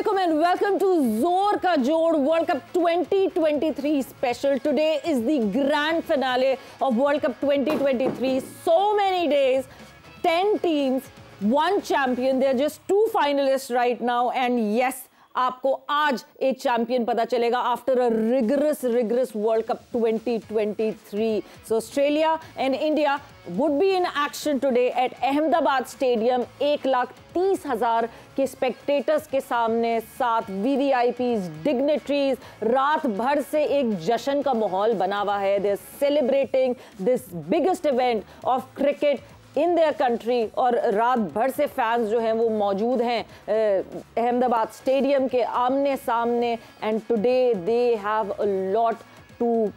Assalamualaikum and welcome to Zor Ka Jod World Cup 2023 special. Today is the grand finale of World Cup 2023. So many days, 10 teams, 1 champion. There are just 2 finalists right now and yes, आपको आज एक champion पता चलेगा after a rigorous world cup 2023. So Australia and India would be in action today at Ahmedabad Stadium. 1,30,000 के spectators के सामने 7 VVIPs, dignitaries. रात भर से एक जश्न का माहौल बना हुआ है. They're celebrating this biggest event of cricket in their country. और रात भर से फैंस जो हैं वो मौजूद हैं अहमदाबाद स्टेडियम के आमने सामने. And today they have a lot to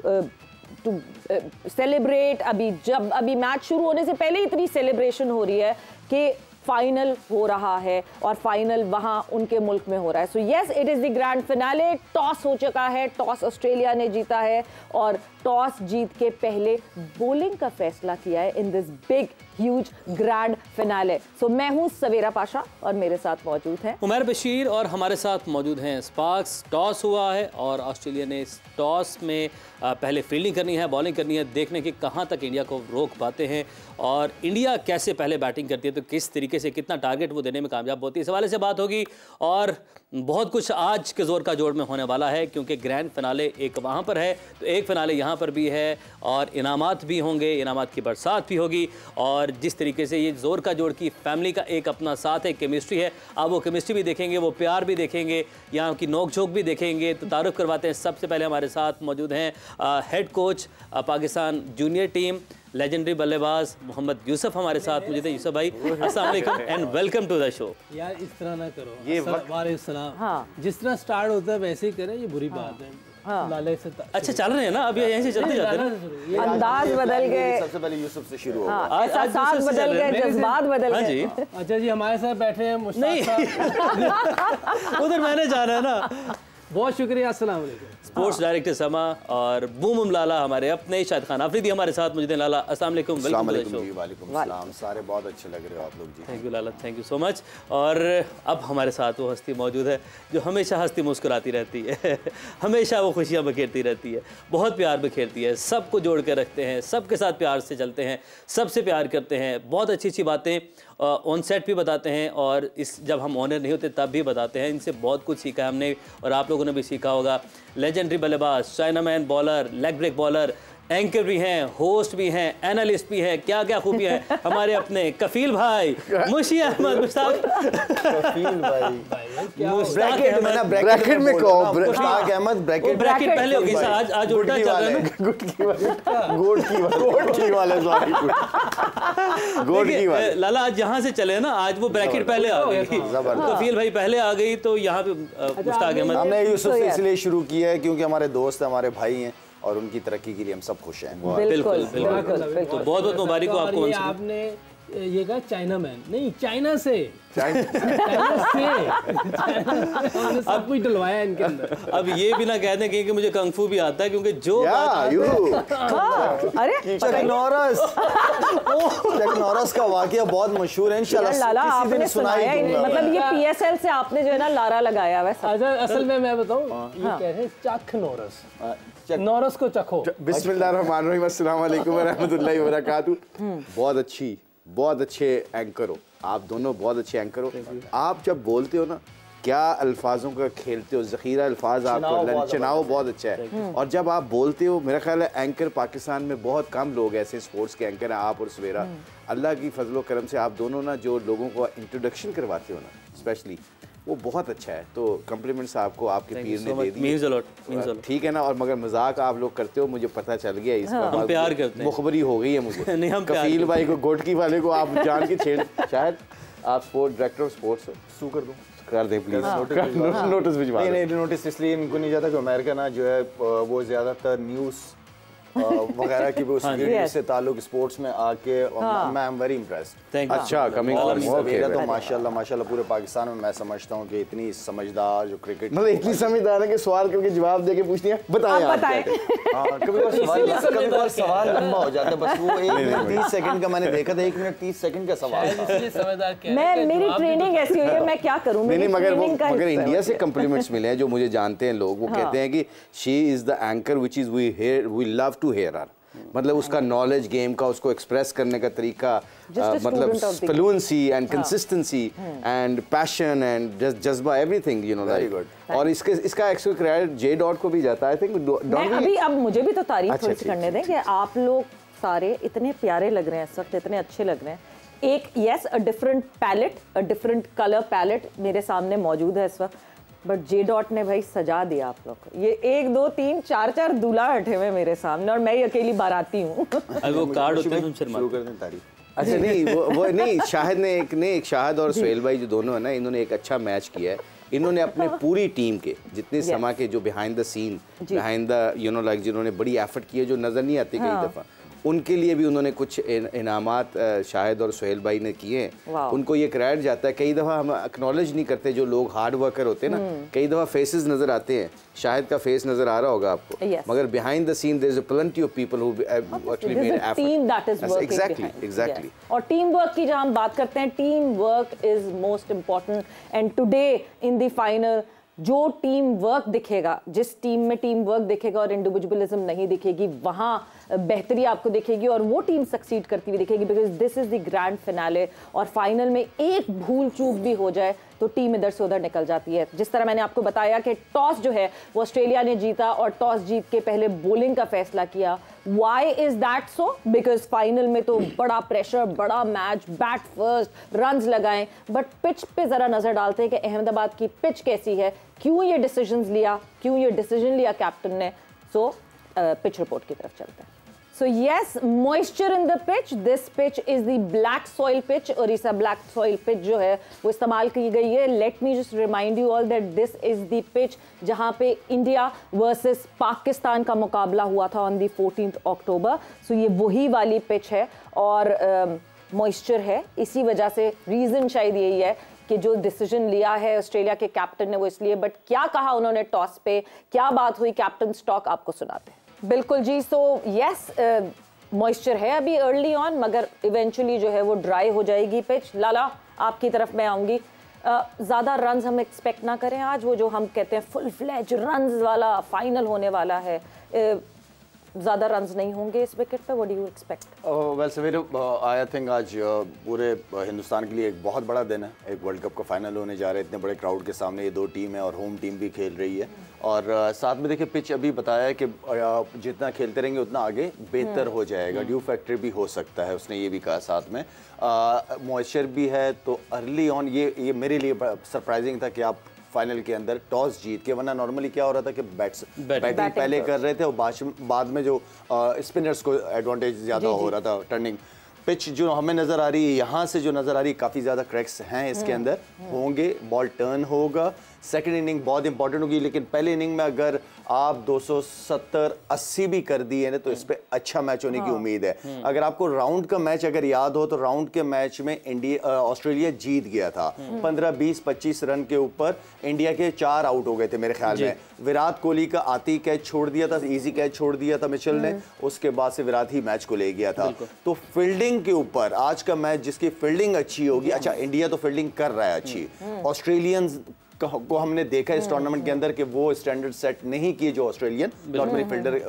celebrate. अभी मैच शुरू होने से पहले इतनी सेलिब्रेशन हो रही है कि फाइनल हो रहा है और फाइनल वहां उनके मुल्क में हो रहा है. So yes, it is the grand finale. Toss हो चुका है, टॉस ऑस्ट्रेलिया ने जीता है और टॉस जीत के पहले बॉलिंग का फैसला किया है in this big huge grand finale. So मैं हूं सवेरा पाशा और मेरे साथ मौजूद हैं उमर बशीर और हमारे साथ मौजूद हैं स्पार्क्स. टॉस हुआ है और ऑस्ट्रेलिया ने इस टॉस में पहले फील्डिंग करनी है, बॉलिंग करनी है. देखने की कहां तक इंडिया को रोक पाते हैं और इंडिया कैसे पहले बैटिंग करती है तो किस तरीके से कितना टारगेट वो देने में कामयाब होती है. इस हवाले से बात होगी और बहुत कुछ आज के जोर का जोड़ में होने वाला है क्योंकि ग्रैंड फिनाले एक वहाँ पर है तो एक फिनाले यहाँ पर भी है और इनामात भी होंगे, इनामात की बरसात भी होगी. और जिस तरीके से ये जोर का जोड़ की फैमिली का एक अपना साथ है, केमिस्ट्री है. अब वो केमिस्ट्री भी देखेंगे, वो प्यार भी देखेंगे, यहाँ की नोक झोंक भी देखेंगे. तो तारुफ करवाते हैं. सबसे पहले हमारे साथ मौजूद हैं head coach Pakistan junior team, legendary बल्लेबाज मोहम्मद यूसुफ हमारे साथ मौजूद है. यूसुफ भाई अस्सलाम वालेकुम and welcome to the show. यार इस तरह ना करो, ये जिस तरह स्टार्ट होता है वैसे ही करें, ये बुरी बात है. लाले से अच्छा चल रहे हैं ना, अब यहीं से चलते जाते हैं. अंदाज बदल गए. सबसे पहले यूसुफ से शुरू होगा. आज बदल गए, जज्बात बदल गए. जी अच्छा जी, हमारे साथ बैठे हैं उधर मैंने जाना है ना. बहुत शुक्रिया. अस्सलाम वालेकुम. स्पोर्ट्स डायरेक्टर समा और बूम लाला हमारे अपने शाहिद खान आफरीदी हमारे साथ मौजूद हैं. लाला अस्सलाम वालेकुम, वेलकम टू द शो. वालेकुम सलाम. सारे बहुत अच्छे लग रहे हो आप लोग जी. Thank you Lala, thank you so much. और अब हमारे साथ वो हस्ती मौजूद है जो हमेशा हंसती मुस्कुराती रहती है हमेशा वो खुशियाँ बखेरती रहती है, बहुत प्यार बखेरती है, सबको जोड़ कर रखते हैं, सबके साथ प्यार से चलते हैं, सबसे प्यार करते हैं, बहुत अच्छी अच्छी बातें ऑन सेट भी बताते हैं और इस जब हम ऑनर नहीं होते तब भी बताते हैं. इनसे बहुत कुछ सीखा है हमने और आप लोगों ने भी सीखा होगा. लेजेंडरी बल्लेबाज, chinaman bowler, leg break bowler, anchor भी हैं, होस्ट भी हैं, एनालिस्ट भी हैं, क्या क्या खूबियाँ हैं हमारे अपने कफील भाई मुशी अहमद. मुश्ताक ब्रैकेट में कहो. मुश्ताक अहमद ब्रैकेट पहले होगी. आज उल्टा चल रहा है. गोट की वाले लाला आज यहाँ से चले ना, आज वो ब्रैकेट पहले आ गई. कफील भाई पहले आ गई तो यहाँ पे मुश्ताक अहमद. हमने यूसुफ से इसलिए शुरू किया है क्योंकि हमारे दोस्त हमारे भाई हैं और उनकी तरक्की के लिए हम सब खुश हैं. बिल्कुल. तो बहुत बहुत मुबारक हो आपको. आपने ये कहा चाइना मैन नहीं, चाइना से सब कुछ डलवाया इनके अंदर. अब ये भी ना कह दें कि मुझे कंगफू भी आता है क्योंकि जो अरे चक नॉरिस का वाकया बहुत मशहूर है. इंशाल्लाह आपने सुनाया, मतलब ये PSL से आपने जो है ना लारा लगाया वैसा. असल में मैं बताऊं, ये कह रहे हैं चक नॉरिस, नॉरिस को चखो. बिस्मिल्लाहिर्रहमानिर्रहीम. अस्सलाम वालेकुम व रहमतुल्लाहि व बरकातहू. बहुत अच्छे एंकर हो आप दोनों, बहुत अच्छे एंकर हो. आप जब बोलते हो ना, क्या अल्फाजों का खेलते हो, ज़ख़ीरा अल्फाज आपको, चुनाव बहुत अच्छा है. और जब आप बोलते हो, मेरा ख्याल है एंकर पाकिस्तान में बहुत कम लोग ऐसे स्पोर्ट्स के एंकर हैं, आप और सवेरा. अल्लाह की फजलो करम से आप दोनों ना जो लोगों को इंट्रोडक्शन करवाते हो ना, स्पेशली वो बहुत अच्छा है. तो कम्प्लीमेंट्स आपको आपके पीर ने दे दी, ठीक है ना. और मगर मजाक आप लोग करते हो, मुझे पता चल गया. इस हम प्यार करते हैं, मुखबरी हो गई है मुझे. नहीं, हम कफील भाई को, गोटकी वाले को आप जान के छेड़. शायद आप sport director of sports shoe कर दो, कर दे प्लीज. नोटिस भिजवा. नहीं, नोटिस इसलिए इनको नहीं जाता कि अमेरिका ना जो है वो ज़्यादातर न्यूज़ वगैरह की भी उस वीडियो से ताल्लुक स्पोर्ट्स में आके मैं आई एम वेरी इम्प्रेस्ड। अच्छा कमिंग तो माशाल्लाह पूरे पाकिस्तान में मैं समझता हूँ कि इतनी समझदार जो क्रिकेट मतलब इतनी समझदार है कि सवाल करके जवाब देके पूछती है बताएं। कभी सवाल लंबा हो जाता है, बस वो 30 सेकंड का मैंने देखा था, 1 मिनट 30 सेकंड का सवाल मैं मेरी ट्रेनिंग ऐसी हुई है, मैं क्या करूं। नहीं मगर इंडिया से कॉम्प्लीमेंट्स मिले हैं जो मुझे जानते हैं लोग, वो कहते हैं कि she is the anchor which is we love to hear her. मतलब उसका नॉलेज गेम का, उसको एक्सप्रेस करने का तरीका, मतलब fluency and consistency and passion and जज्बा, एवरीथिंग यू नो लाइक। और इसका एक्चुअल क्रेडिट जे डॉट को भी जाता है। आई थिंक अभी अब मुझे भी तो तारीफ थोड़ी सी करने दें कि आप लोग सारे इतने प्यारे लग रहे हैं इस वक्त, इतने अच्छे लग रहे हैं। एक yes a different palette, a different colour palette मेरे सामने मौजूद है इस वक्त, बट जे डॉट ने भाई सजा दिया आप लोग को। ये 1 2 3 4 दूल्हा बैठे हुए मेरे सामने और मैं ही अकेली बाराती हूँ। वो कार्ड होते हैं शुरू कर दें तारीफ। अच्छा नहीं वो नहीं, शाहिद ने एक शाहिद और सोहेल भाई जो दोनों है ना, इन्होंने एक अच्छा मैच किया है। इन्होंने अपने पूरी टीम के जितने समा के जो behind the scene, behind the you know like जिन्होंने बड़ी एफर्ट की है जो नजर नहीं आती कई दफा, उनके लिए भी उन्होंने कुछ इनामात शाहिद और सोहेल भाई ने किए हैं। उनको ये क्रेडिट जाता है। कई दफ़ा हम एक्नॉलेज नहीं करते जो लोग हार्ड वर्कर होते हैं ना, कई दफ़ा फेसेस नज़र आते हैं, शाहिद का फेस नज़र आ रहा होगा आपको, मगर behind the scene there is a plenty of people who actually made effort. Team that is working exactly. और टीम वर्क की जब हम बात करते हैं, team work is most important. And today in the final जो टीम वर्क दिखेगा, जिस टीम में टीम वर्क दिखेगा और इंडिविजुअलिज्म नहीं दिखेगी, वहाँ बेहतरी आपको दिखेगी और वो टीम सक्सीड करती हुई दिखेगी, because this is the grand finale. और फाइनल में एक भूल चूक भी हो जाए तो टीम इधर से उधर निकल जाती है। जिस तरह मैंने आपको बताया कि टॉस जो है वो ऑस्ट्रेलिया ने जीता और टॉस जीत के पहले बॉलिंग का फैसला किया। Why is that so? Because final में तो बड़ा प्रेशर, बड़ा मैच, बैट फर्स्ट, रन्स लगाएं, बट पिच पे जरा नजर डालते हैं कि अहमदाबाद की पिच कैसी है, क्यों ये डिसीजन लिया कैप्टन ने। सो पिच रिपोर्ट की तरफ चलते हैं। So yes, moisture in the pitch. This pitch is the black soil pitch. Orissa black soil pitch जो है वो इस्तेमाल की गई है। Let me just remind you all that this is the pitch जहाँ पे इंडिया वर्सेस पाकिस्तान का मुकाबला हुआ था on the 14th October. So ये वही वाली pitch है और moisture है। इसी वजह से रीज़न शायद यही है कि जो डिसीजन लिया है ऑस्ट्रेलिया के कैप्टन ने वो इसलिए, बट क्या कहा उन्होंने टॉस पे, क्या बात हुई, कैप्टन स्टॉक आपको सुनाते हैं। बिल्कुल जी। सो यस, मॉइस्चर है अभी अर्ली ऑन, मगर इवेंचुअली जो है वो ड्राई हो जाएगी पिच। लाला आपकी तरफ मैं आऊँगी। ज़्यादा रन्स हम एक्सपेक्ट ना करें आज, वो जो हम कहते हैं फुल फ्लेज रन्स वाला फाइनल होने वाला है, ज़्यादा रन्स नहीं होंगे इस विकेट पे। What do you expect? Well सवेरे आई थिंक आज पूरे हिंदुस्तान के लिए एक बहुत बड़ा दिन है। एक वर्ल्ड कप का फाइनल होने जा रहा है, इतने बड़े क्राउड के सामने ये 2 टीम है और होम टीम भी खेल रही है। और साथ में देखिए पिच अभी बताया है कि जितना खेलते रहेंगे उतना आगे बेहतर हो जाएगा, ड्यू फैक्टर भी हो सकता है, उसने ये भी कहा। साथ में मॉइस्चर भी है, तो अर्ली ऑन ये मेरे लिए सरप्राइजिंग था कि आप फाइनल के अंदर टॉस जीत के, वरना नॉर्मली क्या हो रहा था कि बैटिंग पहले कर रहे थे और बाद में जो स्पिनर्स को एडवांटेज ज़्यादा हो रहा था। टर्निंग पिच जो हमें नज़र आ रही है, यहाँ से जो नज़र आ रही है, काफ़ी ज़्यादा क्रैक्स हैं इसके अंदर होंगे, बॉल टर्न होगा। सेकंड इनिंग बहुत इंपॉर्टेंट होगी, लेकिन पहले इनिंग में अगर आप 270-80 भी कर दिए ना तो इस पे अच्छा मैच होने की उम्मीद है। अगर आपको राउंड का मैच अगर याद हो तो राउंड के मैच में ऑस्ट्रेलिया जीत गया था 15-20-25 रन के ऊपर। इंडिया के 4 आउट हो गए थे मेरे ख्याल में। विराट कोहली का आती कैच छोड़ दिया था, इजी कैच छोड़ दिया था मिचेल ने, उसके बाद से विराट ही मैच को ले गया था। तो फील्डिंग के ऊपर आज का मैच जिसकी फील्डिंग अच्छी होगी, अच्छा इंडिया तो फील्डिंग कर रहा है अच्छी, ऑस्ट्रेलियंस को हमने देखा इस टूर्नामेंट के अंदर कि वो स्टैंडर्ड सेट नहीं किए जो ऑस्ट्रेलियन नॉर्मली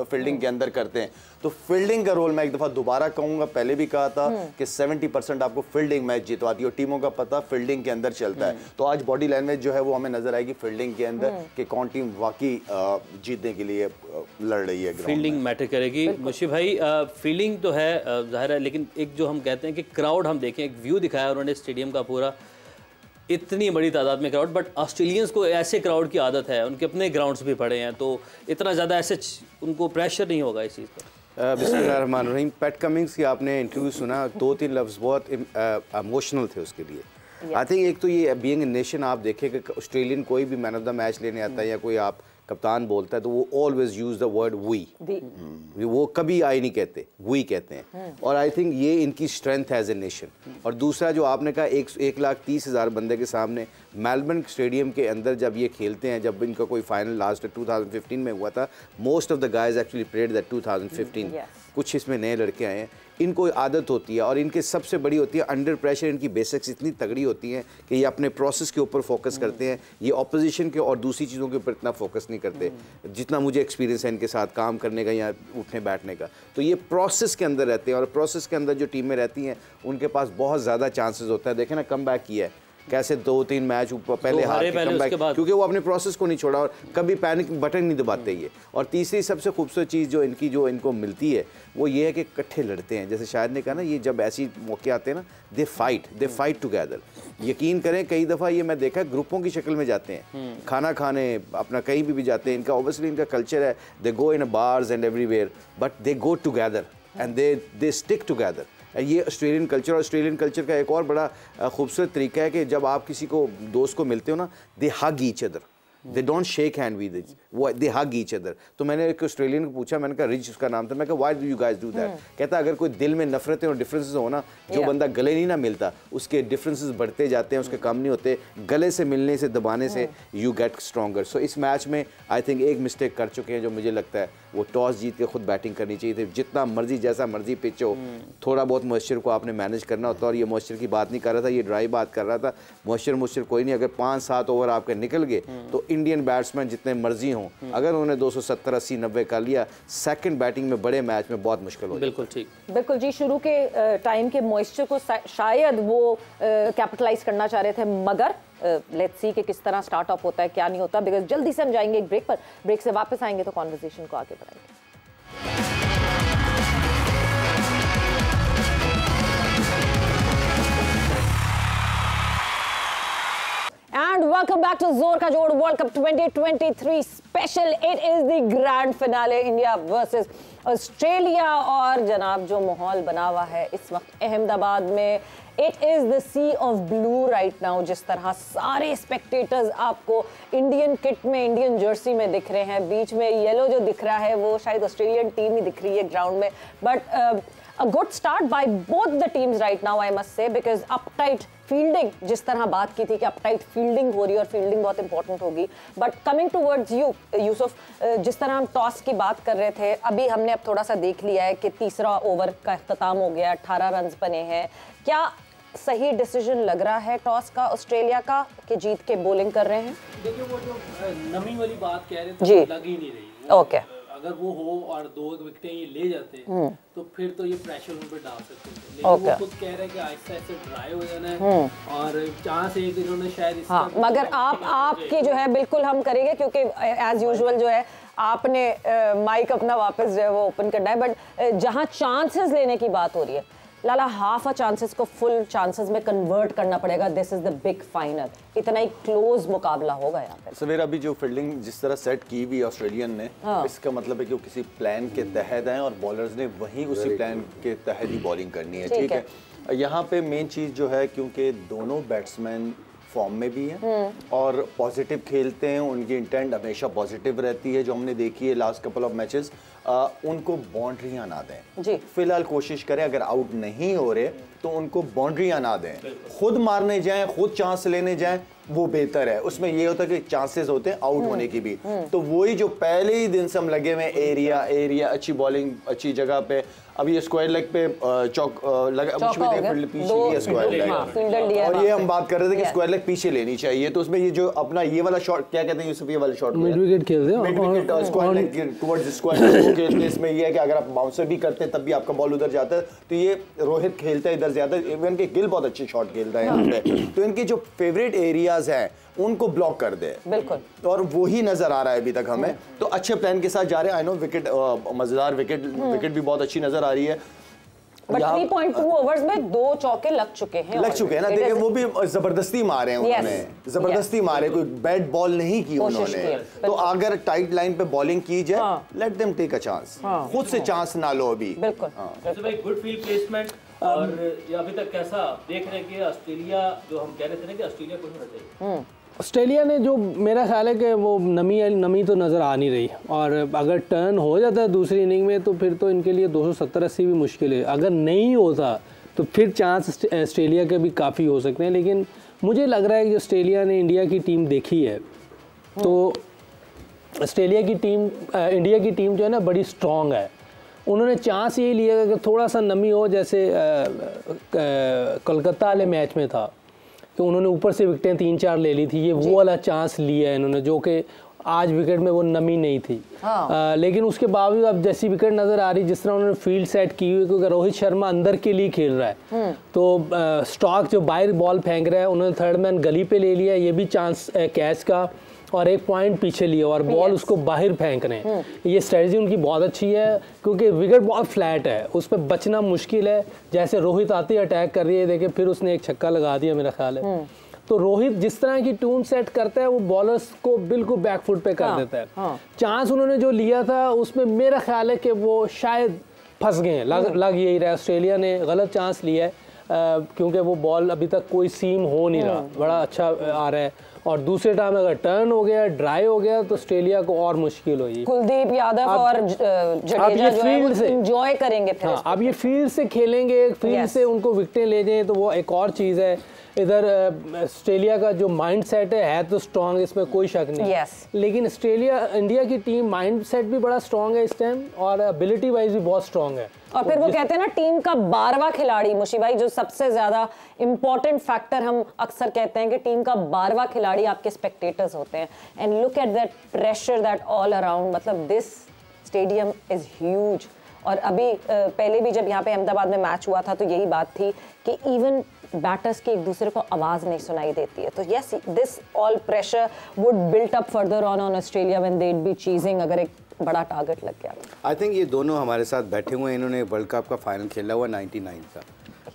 फील्डिंग के अंदर करते हैं। तो फील्डिंग का रोल मैं एक दफा दोबारा कहूंगा, पहले भी कहा था कि 70% आपको फील्डिंग मैच जितवाती है और टीमों का पता फील्डिंग के अंदर चलता है। तो आज बॉडी लैंग्वेज जो है वो हमें नजर आएगी फील्डिंग के अंदर कि कौन टीम वाकई जीतने के लिए लड़ रही है। फील्डिंग मैटर करेगी। मुशी भाई, फील्डिंग तो है जाहिर है, लेकिन एक जो हम कहते हैं कि क्राउड, हम देखें एक व्यू दिखाया उन्होंने स्टेडियम का पूरा, इतनी बड़ी तादाद में क्राउड, बट ऑस्ट्रेलियंस को ऐसे क्राउड की आदत है, उनके अपने ग्राउंड्स भी पड़े हैं, तो इतना ज़्यादा ऐसे उनको प्रेशर नहीं होगा इस चीज़ पर। बिस्मिल्लाहिर्रहमानिर्रहीम। पैट कमिंग्स की आपने इंटरव्यू सुना, 2-3 लफ्ज़ बहुत इमोशनल थे उसके लिए। आई थिंक एक तो ये बीइंग ए नेशन, आप देखें कि ऑस्ट्रेलियन कोई भी मैन ऑफ द मैच लेने आता है या कोई आप कप्तान बोलता है तो वो always use the word we, वो कभी आई नहीं कहते, वी कहते हैं। और आई थिंक ये इनकी स्ट्रेंथ है एज ए नेशन। और दूसरा जो आपने कहा 1,30,000 बंदे के सामने मेलबर्न स्टेडियम के अंदर जब ये खेलते हैं, जब इनका कोई फाइनल लास्ट 2015 में हुआ था, most of the guys actually played that 2015। कुछ इसमें नए लड़के आए हैं, इनको आदत होती है और इनके सबसे बड़ी होती है अंडर प्रेशर, इनकी बेसिक्स इतनी तगड़ी होती हैं कि ये अपने प्रोसेस के ऊपर फोकस करते हैं, ये ऑपोजिशन के और दूसरी चीज़ों के ऊपर इतना फोकस नहीं करते जितना मुझे एक्सपीरियंस है इनके साथ काम करने का या उठने बैठने का। तो ये प्रोसेस के अंदर रहते हैं और प्रोसेस के अंदर जो टीमें रहती हैं उनके पास बहुत ज़्यादा चांसेस होता है। देखें ना, कम बैक किया है कैसे, 2-3 मैच पहले हारे क्योंकि वो अपने प्रोसेस को नहीं छोड़ा और कभी पैनिक बटन नहीं दबाते ये। और तीसरी सबसे खूबसूरत चीज़ जो इनको मिलती है वो ये है कि इकट्ठे लड़ते हैं। जैसे शायद ने कहा ना, ये जब ऐसी मौके आते हैं ना, दे फाइट टुगेदर। यकीन करें कई दफ़ा ये मैं देखा ग्रुपों की शक्ल में जाते हैं खाना खाने, अपना कहीं भी जाते हैं। इनका ऑब्वियसली इनका कल्चर है, they go in bars and everywhere but they go together and they stick together. ये ऑस्ट्रेलियन कल्चर का एक और बड़ा खूबसूरत तरीका है कि जब आप किसी को दोस्त को मिलते हो ना, they hug each other, they don't shake hand with it, वो दे हग ईच अदर। तो मैंने एक ऑस्ट्रेलियन को पूछा, मैंने कहा रिच उसका नाम था, मैं कहा why do you guys do that? कहता अगर कोई दिल में नफरतें और डिफरेंसेस हो ना, जो बंदा गले नहीं ना मिलता उसके डिफरेंसेस बढ़ते जाते हैं, उसके कम नहीं होते। गले से मिलने से, दबाने से यू गेट स्ट्रॉन्गर। सो इस मैच में आई थिंक एक मिस्टेक कर चुके हैं जो मुझे लगता है वो टॉस जीत के खुद बैटिंग करनी चाहिए थी। जितना मर्जी जैसा मर्जी पिच हो, थोड़ा बहुत मॉइस्चर को आपने मैनेज करना होता है। और ये मॉइस्चर की बात नहीं कर रहा था, ये ड्राई बात कर रहा था। मॉइस्चर कोई नहीं, अगर 5-7 ओवर आपके निकल गए तो इंडियन बैट्समैन जितने मर्जी हों, अगर उन्होंने 270, 80, 90 कर लिया, सेकंड बैटिंग में बड़े मैच में बहुत मुश्किल हो। बिल्कुल ठीक, बिल्कुल जी। शुरू के टाइम के मॉइस्चर को शायद वो कैपिटलाइज करना चाह रहे थे, मगर लेट्स सी कि किस तरह स्टार्ट ऑफ होता है, क्या नहीं होता। बिकॉज जल्दी से हम जाएंगे एक ब्रेक पर, ब्रेक से वापस आएंगे तो कॉन्वर्सेशन को आगे बढ़ाएंगे। And welcome back to Zor Ka Jod World Cup 2023 special. It is the grand finale, India versus Australia. और जनाब जो माहौल बना हुआ है इस वक्त अहमदाबाद में, it is the sea of blue right now. जिस तरह सारे स्पेक्टेटर्स आपको इंडियन किट में, इंडियन जर्सी में दिख रहे हैं, बीच में येलो जो दिख रहा है वो शायद ऑस्ट्रेलियन टीम ही दिख रही है ग्राउंड में। But a good start by both the teams right now, I must say, because uptight fielding, जिस तरह बात की थी कि uptight fielding हो रही है और fielding बहुत important होगी। But coming towards you, Yusuf, जिस तरह हम टॉस की बात कर रहे थे, अभी हमने अब थोड़ा सा देख लिया है कि तीसरा ओवर का इख्तिताम हो गया, 18 रन्स बने हैं। क्या सही डिसीजन लग रहा है टॉस का ऑस्ट्रेलिया का कि जीत के बॉलिंग कर रहे हैं? देखिए वो जो नमी वाली बात कह रहे थे जी, लग ही नहीं रही। ओके, अगर वो हो और 2 विकेटें ये ले जाते तो फिर तो ये प्रेशर उन पर डाल सकते थे। लेकिन वो खुद कह रहे हैं कि आहिस्ता आहिस्ता ड्राई हो जाना है और चांस एक इन्होंने शायद हाँ, मगर आपकी जो है बिल्कुल हम करेंगे क्योंकि एज यूजुअल जो है आपने माइक अपना वापस जो है वो ओपन करना है। बट जहाँ चांसेस लेने की बात हो रही है, लाला हाफ चांसेस को फुल चांसेस में कन्वर्ट करना पड़ेगा। This is the big final, इतना ही क्लोज मुकाबला होगा यहाँ पे। सवेर अभी जो फील्डिंग जिस तरह सेट की हुई ऑस्ट्रेलियन ने, इसका मतलब है कि वो किसी प्लान के तहत आए और बॉलर्स ने वहीं उसी प्लान के तहत ही बॉलिंग करनी है। ठीक है, यहाँ पे मेन चीज़ जो है, क्योंकि दोनों बैट्समैन फॉर्म में भी हैं और पॉजिटिव खेलते हैं, उनकी इंटेंट हमेशा पॉजिटिव रहती है, जो हमने देखी है लास्ट कपल ऑफ मैचेस। उनको बाउंड्रियां ना दें जी। फिलहाल कोशिश करें, अगर आउट नहीं हो रहे तो उनको बाउंड्रियां ना दें, खुद मारने जाएं, खुद चांस लेने जाएं, वो बेहतर है। उसमें ये होता है कि चांसेस होते हैं आउट होने की भी। तो वही जो पहले ही दिन से हम लगे हुए एरिया अच्छी बॉलिंग अच्छी जगह पे। अब ये स्क्वायर लेग पे चौक लगा, पीछे स्क्वायर लेग, और ये हम बात कर रहे थे कि स्क्वायर लेग पीछे लेनी चाहिए। तो उसमें ये जो अपना ये वाला शॉट, क्या कहते हैं यूसुफ, ये वाला शॉट मिड विकेट खेलते हैं, mid wicket square leg towards square खेलते। इसमें ये है कि अगर आप बाउंसर भी करते हैं तब भी आपका बॉल उधर जाता है। तो ये रोहित खेलता है इधर ज्यादा, इवन के गिल बहुत अच्छे शॉट खेलता है यहाँ पे। तो इनके जो फेवरेट एरियाज हैं उनको ब्लॉक कर दे, बिल्कुल, और वही नजर आ रहा है अभी तक हमें। तो अच्छे प्लान के साथ जा रहे हैं। आई नो विकेट मजेदार विकेट भी बहुत अच्छी नजर आ रही है। बट 3.2 ओवर्स में 2 चौके लग चुके हैं ना। देखिए वो भी जबरदस्ती मारे हैं उन्होंने, जबरदस्ती मारे, कोई बैड बॉल नहीं की उन्होंने। तो अगर टाइट लाइन पे बॉलिंग की जाए, let them take a chance, खुद से चांस ना लो अभी। बिल्कुल, गुड फील्ड प्लेसमेंट। और ये अभी तक कैसा देख रहे हैं कि ऑस्ट्रेलिया, जो हम कह रहे थे ना कि ऑस्ट्रेलिया को नहीं चाहिए, ऑस्ट्रेलिया ने जो मेरा ख्याल है कि वो नमी तो नज़र आ नहीं रही, और अगर टर्न हो जाता है दूसरी इनिंग में तो फिर तो इनके लिए 270-80 भी मुश्किल है। अगर नहीं होता तो फिर चांस ऑस्ट्रेलिया के भी काफ़ी हो सकते हैं, लेकिन मुझे लग रहा है कि ऑस्ट्रेलिया ने इंडिया की टीम देखी है तो ऑस्ट्रेलिया की टीम इंडिया की टीम जो है ना बड़ी स्ट्रॉन्ग है। उन्होंने चांस ये लिया कि थोड़ा सा नमी हो, जैसे कोलकाता वाले मैच में था तो उन्होंने ऊपर से विकेटें 3-4 ले ली थी, ये वो वाला चांस लिया है इन्होंने, जो कि आज विकेट में वो नमी नहीं थी। लेकिन उसके बावजूद अब जैसी विकेट नज़र आ रही, जिस तरह उन्होंने फील्ड सेट की हुई, क्योंकि रोहित शर्मा अंदर के लिए खेल रहा है तो स्टॉक जो बाहर बॉल फेंक रहा है, उन्होंने थर्ड मैन गली पे ले लिया, ये भी चांस कैच का, और एक पॉइंट पीछे लिया और बॉल उसको बाहर फेंक रहे हैं। ये स्ट्रेटजी उनकी बहुत अच्छी है, क्योंकि विकेट बहुत फ्लैट है, उस पर बचना मुश्किल है। जैसे रोहित आती है अटैक कर रही है, देखिए फिर उसने एक छक्का लगा दिया मेरा ख्याल है। तो रोहित जिस तरह की टून सेट करता है वो बॉलर्स को बिल्कुल बैकफुट पे कर देता है। चांस उन्होंने जो लिया था उसमें मेरा ख्याल है कि वो शायद फंस गए हैं, लग यही रहा है ऑस्ट्रेलिया ने गलत चांस लिया है, क्योंकि वो बॉल अभी तक कोई सीम हो नहीं रहा, बड़ा अच्छा आ रहा है। और दूसरे टाइम अगर टर्न हो गया, ड्राई हो गया तो ऑस्ट्रेलिया को और मुश्किल होगी। कुलदीप यादव और जडेजा जो है वो एंजॉय करेंगे फिर। हाँ, अब ये फील्ड से खेलेंगे, फील्ड से उनको विकेटें ले जाएं तो वो एक और चीज़ है। इधर ऑस्ट्रेलिया का जो माइंड सेट है तो स्ट्रांग, इसमें कोई शक नहीं। लेकिन इंडिया की टीम माइंड सेट भी बड़ा स्ट्रांग है इस टाइम, और एबिलिटी वाइज भी बहुत स्ट्रांग है। और फिर वो कहते हैं ना टीम का 12वां खिलाड़ी, मुशी भाई, जो सबसे ज्यादा इंपॉर्टेंट फैक्टर हम अक्सर कहते हैं कि टीम का 12वां खिलाड़ी आपके स्पेक्टेटर्स होते हैं। And look at that pressure that all around, मतलब दिस स्टेडियम इज ह्यूज। और अभी पहले भी जब यहाँ पे अहमदाबाद में मैच हुआ था तो यही बात थी कि इवन बैटर्स की एक दूसरे को आवाज नहीं सुनाई देती है। तो yes, this all pressure would built up further on Australia when they would be chasing, अगर एक बड़ा टारगेट लग गया। आई थिंक ये दोनों हमारे साथ बैठे हुए हैं, इन्होंने वर्ल्ड कप का फाइनल खेला हुआ 99 का,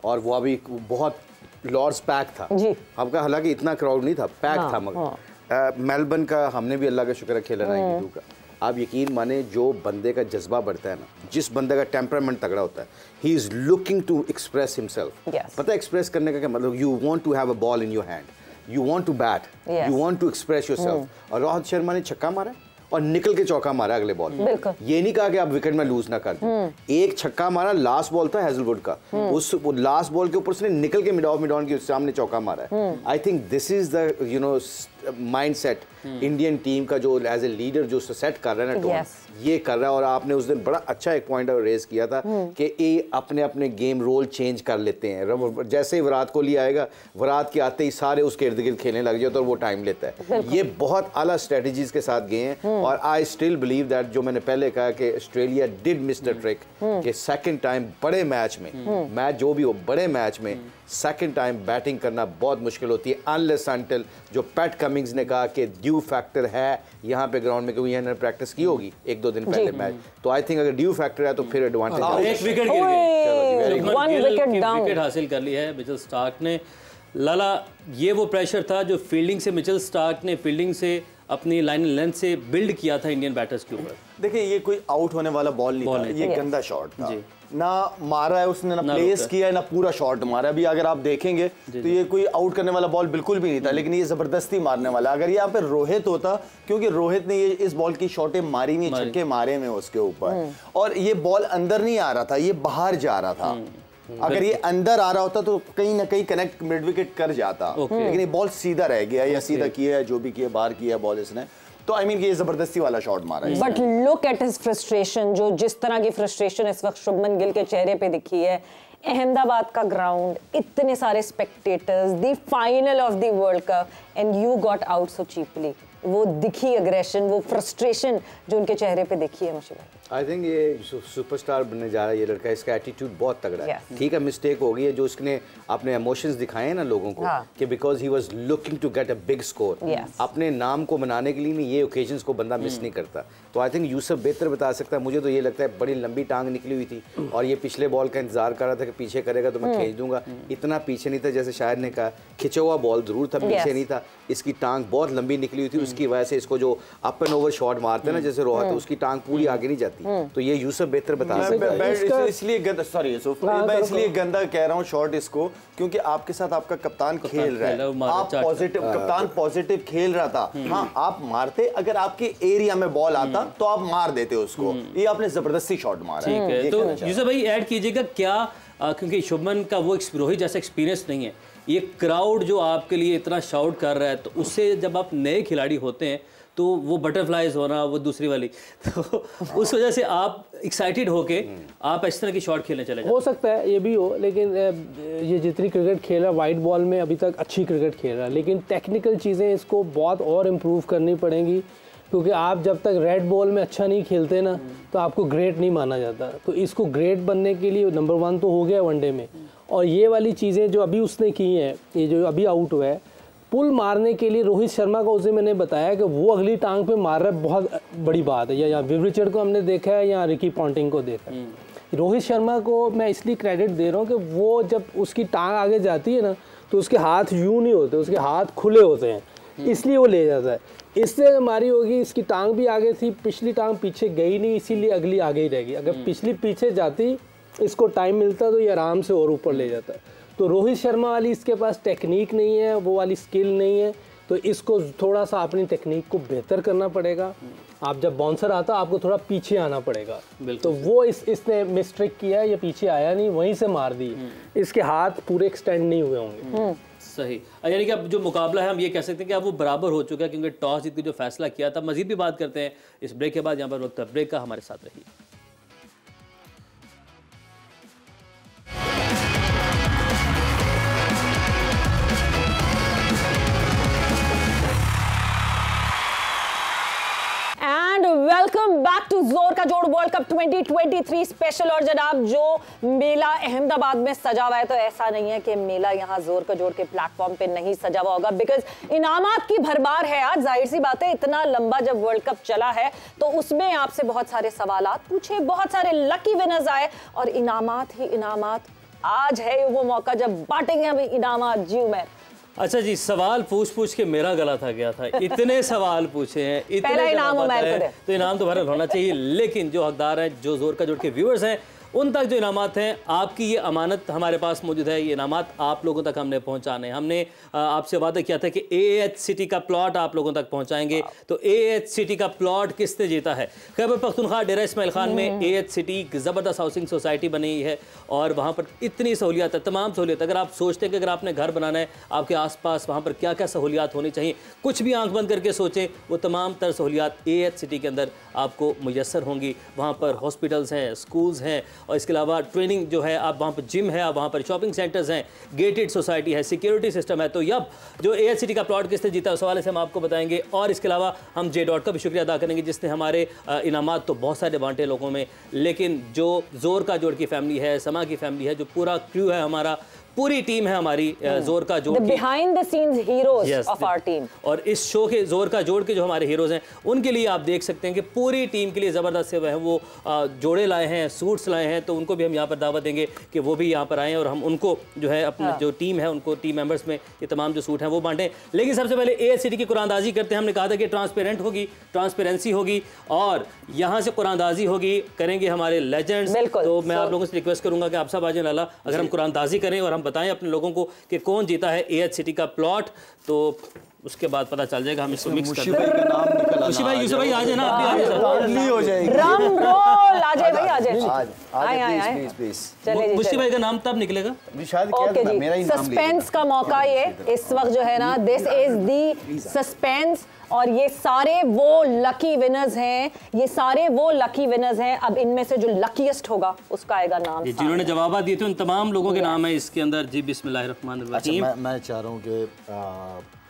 और वो अभी बहुत लॉर्ड्स पैक था जी। आपका हालांकि इतना क्राउड नहीं था, पैक था, मगर मेलबर्न का हमने भी अल्लाह का शुक्र है खेला 92 का। आप यकीन माने, जो बंदे का जज्बा बढ़ता है ना, जिस बंदे का टेम्परामेंट तगड़ा होता है, he is looking to express himself. पता है एक्सप्रेस करने का क्या मतलब? You want to have a ball in your hand, you want to bat, you want to express yourself. और रोहित शर्मा ने छक्का मारा और निकल के चौका मारा अगले बॉल। ये नहीं कहा कि आप विकेट में लूज ना कर दें। एक छक्का मारा, लास्ट बॉल था हेजलवुड का, उस लास्ट बॉल के ऊपर उसने निकल के मिड ऑन के सामने चौका मारा है। I think this is the mindset Indian team का, जो एज ए लीडर जो सेट कर रहा है ना टोन, ये कर रहा है। और आपने उस दिन बड़ा अच्छा एक पॉइंट रेज किया था कि ये अपने अपने गेम रोल चेंज कर लेते हैं। जैसे ही विराट कोहली आएगा, विराट के आते ही सारे उसके इर्द गिर्द खेलने लग जाते, और वो टाइम लेता है। ये बहुत आला स्ट्रेटजीज के साथ गए हैं, और आई स्टिल बिलीव दैट, जो मैंने पहले कहा कि Australia did miss the trick, कि सेकंड टाइम बड़े मैच में, मैच जो भी हो, बड़े मैच में सेकंड टाइम बैटिंग करना बहुत मुश्किल होती है, अनलेस अनटिल, जो पैट कमिंग्स ने कहा कि ड्यू फैक्टर है यहाँ पे ग्राउंड में, क्योंकि इन्होंने प्रैक्टिस की होगी 1-2 दिन पहले मैच, तो आई थिंक अगर ड्यू फैक्टर है तो फिर एडवांटेज है। एक विकेट गिर गई, विकेट हासिल कर ली है मिचेल स्टार्क ने। लाला, ये वो प्रेशर था जो फील्डिंग से मिचेल स्टार्क ने फील्डिंग से अपनी लाइन लेंथ से बिल्ड किया था इंडियन बैटर्स के ऊपर। देखिए, ये कोई आउट होने वाला बॉल नहीं था, ये गंदा शॉट था। ना मारा है उसने, ना प्लेस किया है, ना पूरा शॉट मारा। अभी अगर आप देखेंगे तो ये कोई आउट करने वाला बॉल बिल्कुल भी नहीं था, लेकिन ये जबरदस्ती मारने वाला। अगर यहाँ पे रोहित होता, क्योंकि रोहित ने ये इस बॉल की शॉटें मारी नहीं, छक्के मारे में उसके ऊपर, और ये बॉल अंदर नहीं आ रहा था, ये बाहर जा रहा था। अगर ये अंदर आ रहा होता तो कहीं ना कहीं कनेक्ट मिड विकेट कर जाता, लेकिन ये बॉल सीधा रह गया, या सीधा किया है, जो भी किया, बाहर किया बॉल इसने। तो आई मीन ये जबरदस्ती वाला शॉट मारा है। But look at his frustration, जो जिस तरह की फ्रस्ट्रेशन इस वक्त शुभमन गिल के चेहरे पे दिखी है। अहमदाबाद का ग्राउंड, इतने सारे spectators, the final of the world cup, and you got out so cheaply. वो दिखी एग्रेशन, वो फ्रस्ट्रेशन जो उनके चेहरे पे दिखी है मुझे। आई थिंक ये सुपरस्टार बनने जा रहा है ये लड़का, इसका एटीट्यूड बहुत तगड़ा है। ठीक है, मिस्टेक हो गई है जो उसने अपने इमोशंस दिखाए हैं ना लोगों को, कि because he was looking to get a big score. अपने नाम को बनाने के लिए ये ओकेजन्स को बंदा मिस नहीं करता। तो आई थिंक यूसुफ बेहतर बता सकता है। मुझे तो ये लगता है बड़ी लंबी टांग निकली हुई थी, और ये पिछले बॉल का इंतजार कर रहा था कि पीछे करेगा तो मैं खींच दूंगा। इतना पीछे नहीं था, जैसे शायद ने कहा, खिंचा हुआ बॉल जरूर था, पीछे नहीं था। इसकी टांग बहुत लंबी निकली हुई थी, उसकी वजह से इसको जो अप एंड ओवर शॉट मारते हैं ना, जैसे रोहित, उसकी टांग पूरी आगे नहीं जाती। जाती। तो ये यूसुफ बेहतर बता सकता है। इसलिए गंदा, सॉरी यूसुफ, मैं इसलिए गंदा कह रहा हूँ शॉट इसको, क्योंकि आपके साथ आपका कप्तान खेल रहा है, आप पॉजिटिव, कप्तान पॉजिटिव खेल रहा था। हाँ, आप मारते, अगर आपके एरिया में बॉल आता तो आप मार देते उसको, ये आपने जबरदस्ती शॉट मारा। ठीक है, तो यूसुफ भाई ऐड कीजिएगा क्या, क्योंकि शुभमन का वो रोहित जैसा एक्सपीरियंस नहीं है, ये क्राउड जो आपके लिए इतना शाउट कर रहा है, तो उससे जब आप नए खिलाड़ी होते हैं तो वो बटरफ्लाइज होना, वो दूसरी वाली, तो उस वजह से आप एक्साइटेड होके आप इस तरह की शॉट खेलने चले जाते। हो सकता है ये भी हो, लेकिन ये जितनी क्रिकेट खेल रहा है वाइट बॉल में अभी तक अच्छी क्रिकेट खेल रहा है, लेकिन टेक्निकल चीज़ें इसको बहुत और इम्प्रूव करनी पड़ेंगी, क्योंकि आप जब तक रेड बॉल में अच्छा नहीं खेलते ना तो आपको ग्रेट नहीं माना जाता। तो इसको ग्रेट बनने के लिए नंबर 1 तो हो गया वनडे में, और ये वाली चीज़ें जो अभी उसने की हैं, ये जो अभी आउट हुआ है, पुल मारने के लिए रोहित शर्मा को उसे मैंने बताया कि वो अगली टांग पे मार रहा है, बहुत बड़ी बात है। या विव रिचर्ड को हमने देखा है या रिकी पॉन्टिंग को देखा है। रोहित शर्मा को मैं इसलिए क्रेडिट दे रहा हूँ कि वो जब उसकी टांग आगे जाती है ना तो उसके हाथ यूँ नहीं होते, उसके हाथ खुले होते हैं, इसलिए वो ले जाता है। इससे हमारी होगी, इसकी टांग भी आगे थी, पिछली टांग पीछे गई नहीं, इसीलिए अगली आगे ही रहेगी। अगर पिछली पीछे जाती, इसको टाइम मिलता तो ये आराम से और ऊपर ले जाता। तो रोहित शर्मा वाली इसके पास टेक्निक नहीं है, वो वाली स्किल नहीं है, तो इसको थोड़ा सा अपनी टेक्निक को बेहतर करना पड़ेगा। आप जब बाउंसर आता आपको थोड़ा पीछे आना पड़ेगा, तो वो इसने मिस्टेक किया, ये पीछे आया नहीं, वहीं से मार दी, इसके हाथ पूरे एक्सटेंड नहीं हुए होंगे। सही, यानी कि अब जो मुकाबला है हम ये कह सकते हैं कि अब वो बराबर हो चुका है, क्योंकि टॉस जीत के जो फैसला किया था। मजीद भी बात करते हैं इस ब्रेक के बाद, यहाँ पर वक्त ब्रेक का, हमारे साथ रहिए। वेलकम बैक टू जोर का जोड़ वर्ल्ड कप 2023 स्पेशल। और जनाब, जो मेला अहमदाबाद में सजा हुआ है, तो ऐसा नहीं है कि मेला यहाँ जोर का जोड़ के प्लेटफॉर्म पे नहीं सजा हुआ होगा, बिकॉज इनामात की भरमार है आज। जाहिर सी बात है, इतना लंबा जब वर्ल्ड कप चला है तो उसमें आपसे बहुत सारे सवालात पूछे, बहुत सारे लकी विनर्स आए, और इनामात ही इनामात। आज है वो मौका जब बांटेंगे हम इनामात। जी उमर, अच्छा जी, सवाल पूछ के मेरा गला था गया था, इतने सवाल पूछे हैं, पहला इनाम तो इनाम तो भरल होना चाहिए, लेकिन जो हकदार हैं, जो जोर का जोड़ के व्यूअर्स हैं, उन तक जो इनामात हैं, आपकी ये अमानत हमारे पास मौजूद है। ये इनामात आप लोगों तक हमने पहुंचाने, हमने आपसे वादा किया था कि AH सिटी का प्लॉट आप लोगों तक पहुंचाएंगे। तो AH सिटी का प्लॉट किसने जीता है? खैबर पख्तूनख्वा डेरा इस्माइल खान में AH सिटी एक ज़बरदस्त हाउसिंग सोसाइटी बनी है, और वहाँ पर इतनी सहूलियात है, तमाम सहूलियत। अगर आप सोचते हैं कि अगर आपने घर बनाना है, आपके आसपास वहाँ पर क्या क्या सहूलियात होनी चाहिए, कुछ भी आंख बंद करके सोचें, वो तमाम तर सहूलियात AH सिटी के अंदर आपको मुयस्सर होंगी। वहाँ पर हॉस्पिटल्स हैं, स्कूल्स हैं, और इसके अलावा ट्रेनिंग जो है, आप वहाँ पर जिम है, आप वहाँ पर शॉपिंग सेंटर्स हैं, गेटेड सोसाइटी है, सिक्योरिटी सिस्टम है। तो अब जो AH सिटी का प्लॉट किसने जीता, उस हवाले से हम आपको बताएंगे। और इसके अलावा हम J.Dot का भी शुक्रिया अदा करेंगे, जिसने हमारे इनामात तो बहुत सारे बांटे लोगों में, लेकिन जो जोर का जोड़ की फैमिली है, समा की फैमिली है, जो पूरा क्रू है हमारा, पूरी टीम है हमारी जोर का जोड़, behind the scenes heroes of our team. और इस शो के जोर का जोड़ के जो हमारे हीरोज हैं, उनके लिए आप देख सकते हैं कि पूरी टीम के लिए ज़बरदस्त से वो जोड़े लाए हैं, सूट्स लाए हैं। तो उनको भी हम यहाँ पर दावत देंगे कि वो भी यहाँ पर आएँ, और हम उनको जो है अपनी जो टीम है, उनको टीम मेंबर्स में ये तमाम जो सूट हैं वो बांटें। लेकिन सबसे पहले AH सिटी की कुरानदाजी करते हैं। हमने कहा था कि ट्रांसपेरेंट होगी, ट्रांसपेरेंसी होगी, और यहाँ से कुरानदाजी होगी, करेंगे हमारे लेजेंड्स। तो मैं आप लोगों से रिक्वेस्ट करूँगा कि आप सब आ जाएं लाला, अगर हम कुरानदाजी करें और हम बताएं अपने लोगों को कि कौन जीता है AH सिटी का प्लॉट, तो उसके बाद पता चल जाएगा। हम इसको मिक्स कर देंगे। मुशी भाई, यूसुफ भाई आ जाए ना, आप भी आ जाए, हो जाएगी। ड्रम रोल, आ जाए भाई, आ जाए, प्लीज। चलिए, मुशी भाई का नाम तब निकलेगा। ओके जी, सस्पेंस का मौका ये इस वक्त जो है ना, दिस इज दी सस्पेंस। और ये सारे वो लकी विनर्स हैं, ये सारे वो लकी विनर्स हैं। अब इनमें से जो लकीएस्ट होगा उसका आएगा नाम। जिन्होंने जवाब दिए थे उन तमाम लोगों के नाम है इसके अंदर। जी, बिस्मिल्लाहिर्रहमानिर्रहीम। मैं चाह रहा हूँ कि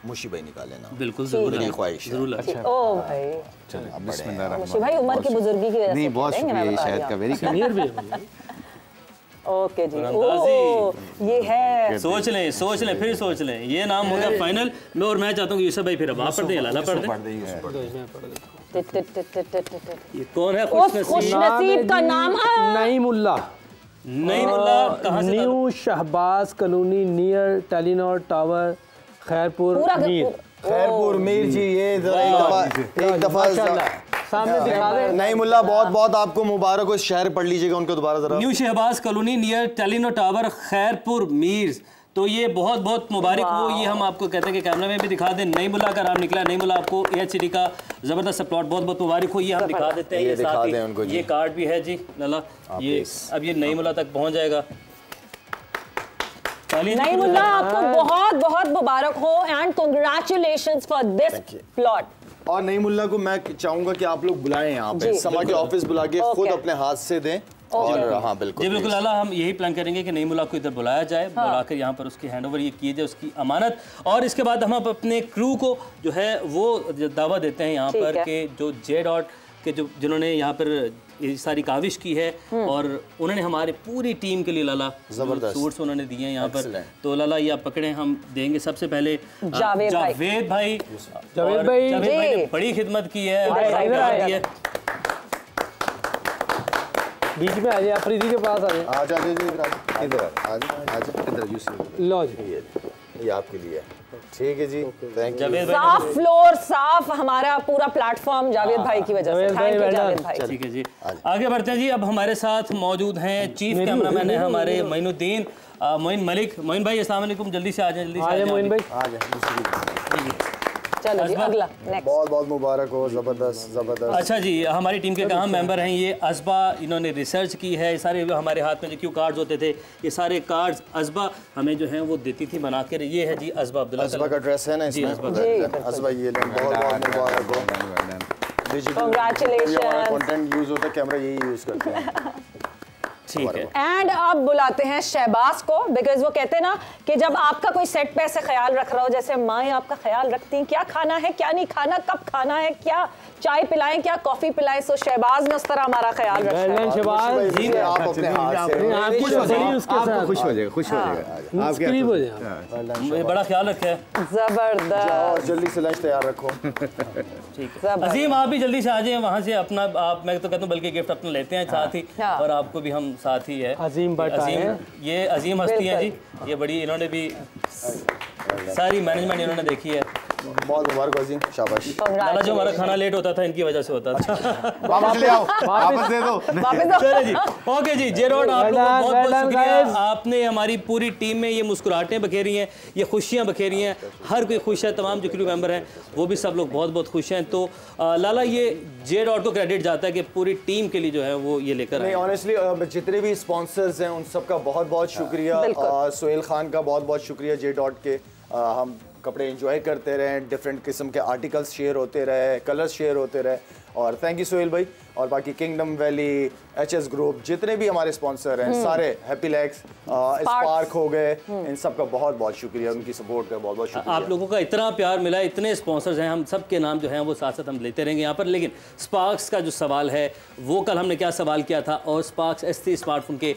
मुशी भाई निकाले ना। बिल्कुल जरूर, मेरी ख्वाहिश है। जरूर। ओ भाई, चलिए बिस्मिल्लाह। मुशी भाई उम्र की बुजुर्गी की वजह से नहीं, बहुत शुक्रिया, शायद का वेरी सीनियर भी है। ओके जी, ओ ये है, सोच लें, फिर सोच लें। ये नाम हो गया फाइनल। और मैं चाहता हूँ यूसुफ भाई फिर अब आप पढ़ दें, लाला पढ़ दें। ये कौन है खुशनसीब का नाम? नईमुल्लाह। नईमुल्लाह कहाँ से? New Shahbaz colony near Telenor tower, Khairpur Mir. Khairpur Mir ji, ये एक दफा सामने दिखा दे। नहीं मुल्ला, बहुत बहुत आपको मुबारक हो। शहर पढ़ लीजिएगा उनको दोबारा जरा। New Shahbaz colony near Telenor tower, Khairpur Mirs. तो ये बहुत बहुत मुबारक हो। ये हम आपको कहते हैं कि कैमरा में भी दिखा दें। नई मुल्ला का नाम निकला। नई मुल्ला आपको AHCD का जबरदस्त प्लॉट बहुत बहुत मुबारक हो। ये हम दिखा देते हैं। ये दिखा दें साथ उनको ही जी। ये कार्ड भी है जी लाला, ये अब ये नई मुल्ला तक पहुंच जाएगा। नई मुल्ला आपको बहुत बहुत मुबारक हो and congratulations for this plot. और नई मुल्ला को मैं चाहूंगा कि आप लोग बुलाएं यहाँ पे, समा के ऑफिस बुला के खुद अपने हाथ से दें। और हाँ बिल्कुल जी बिल्कुल लाला, हम यही प्लान करेंगे कि नई मुल्ला को इधर बुलाया जाए, बुलाकर यहाँ पर उसकी हैंडओवर ये किए जाए, उसकी अमानत। और इसके बाद हम अपने क्रू को जो है वो दावा देते हैं यहाँ पर कि जो J.Dot के जो जिन्होंने यहाँ पर ये सारी काविश की है और उन्होंने हमारे पूरी टीम के लिए लाला जबरदस्त सूट्स उन्होंने दिए हैं यहाँ पर। तो लाला ये आप पकड़े, हम देंगे सबसे पहले जावेद भाई भाई ने बड़ी खिदमत की है। बीच में आ जाए, अफरीदी के पास आ जाए। आ जाइए जी, इधर आ जाइए इधर यूसुफ। लो जी, ये आपके लिए। ठीक है जी, थैंक यू। साफ फ्लोर, साफ हमारा पूरा प्लेटफॉर्म जावेद भाई की वजह से। थैंक यू जावेद भाई। ठीक है जी, आगे बढ़ते हैं जी। अब हमारे साथ मौजूद हैं चीफ कैमरामैन है हमारे मोइनुद्दीन मोइन मलिक। मोइन भाई अस्सलाम वालेकुम, जल्दी से आ जाए, जल्दी से आ जाए मोइन भाई आ जाए। चलो जी अगला नेक्स्ट। बहुत बहुत मुबारक हो, जबरदस्त जबरदस्त। अच्छा जी, हमारी टीम के अहम मेंबर हैं ये असबा, इन्होंने रिसर्च की है। सारे हमारे हाथ में जो क्यू कार्ड्स होते थे, ये सारे कार्ड्स असबा हमें जो हैं वो देती थी बना के। ये है जी असबा अब्दुल्ला, असबा का ड्रेस है ना इसमें। असबा ये लें, बहुत बहुत मुबारक हो। Digital congratulation. कंटेंट यूज होता है, कैमरा यही यूज करते हैं। ठीक है। एंड अब बुलाते हैं शहबाज को, बिकॉज वो कहते हैं ना कि जब आपका कोई सेट पे ऐसे ख्याल रख रहा हो, जैसे माएँ आपका ख्याल रखती हैं क्या खाना है क्या नहीं खाना, कब खाना है, क्या चाय पिलाएं क्या कॉफी पिलाएं, सो शहबाज ने उस तरह हमारा ख्याल रखा है। शहबाज जी आप अपने हाथ से आपकी खुश हो जाएगा, खुश हो जाएगा, खुश हो जाएगा। आप क्या करीब हो जाएगा। ये बड़ा ख्याल रखा है। जबरदस्त। और जल्दी से लंच तैयार रखो। ठीक है अजीम, आप भी जल्दी से आ जाए वहाँ से अपना, आप मैं तो कहता हूँ बल्कि गिफ्ट अपना लेते हैं साथ ही, और आपको भी हम साथ ही है। अजीम भट्ट आए हैं। ये अजीम हस्ती है जी, ये बड़ी, इन्होंने भी सारी मैनेजमेंट इन्होंने देखी है। बहुत मुबारक अजीम, शाबाश। लाला जो हमारा खाना लेट होता था इनकी वजह से होता था। वापस ले आओ, वापस दे दो। चलो जी, ओके जी। J.Dot आप लोगों को बहुत बहुत शुक्रिया, आपने हमारी पूरी टीम में ये मुस्कुराहटें बखेरी हैं, ये खुशियाँ बखेरी हैं। हर कोई खुश है, तमाम जो क्रू मेंबर हैं वो भी सब लोग बहुत बहुत खुश हैं। तो लाला ये J.Dot को क्रेडिट जाता है कि पूरी टीम के लिए जो है वो ये लेकर आए। ऑनेस्टली जितने भी स्पॉन्सर्स हैं उन सबका बहुत बहुत शुक्रिया। सोहेल खान का बहुत बहुत शुक्रिया J.Dot के। हम कपड़े एंजॉय करते रहे, डिफरेंट किस्म के आर्टिकल्स शेयर होते रहे, कलर्स शेयर होते रहे। और थैंक यू सोहेल भाई। और बाकी किंगडम वैली, HS ग्रुप, जितने भी हमारे स्पॉन्सर हैं सारे, हैप्पी लैक्स, स्पार्क हो गए, इन सब का बहुत बहुत शुक्रिया, उनकी सपोर्ट का बहुत बहुत शुक्रिया। आप लोगों का इतना प्यार मिला, इतने स्पॉन्सर्स हैं, हम सब के नाम जो हैं वो साथ साथ हम लेते रहेंगे यहाँ पर। लेकिन स्पार्क्स का जो सवाल है वो कल हमने क्या सवाल किया था, और स्पार्क्स S3 स्मार्टफोन के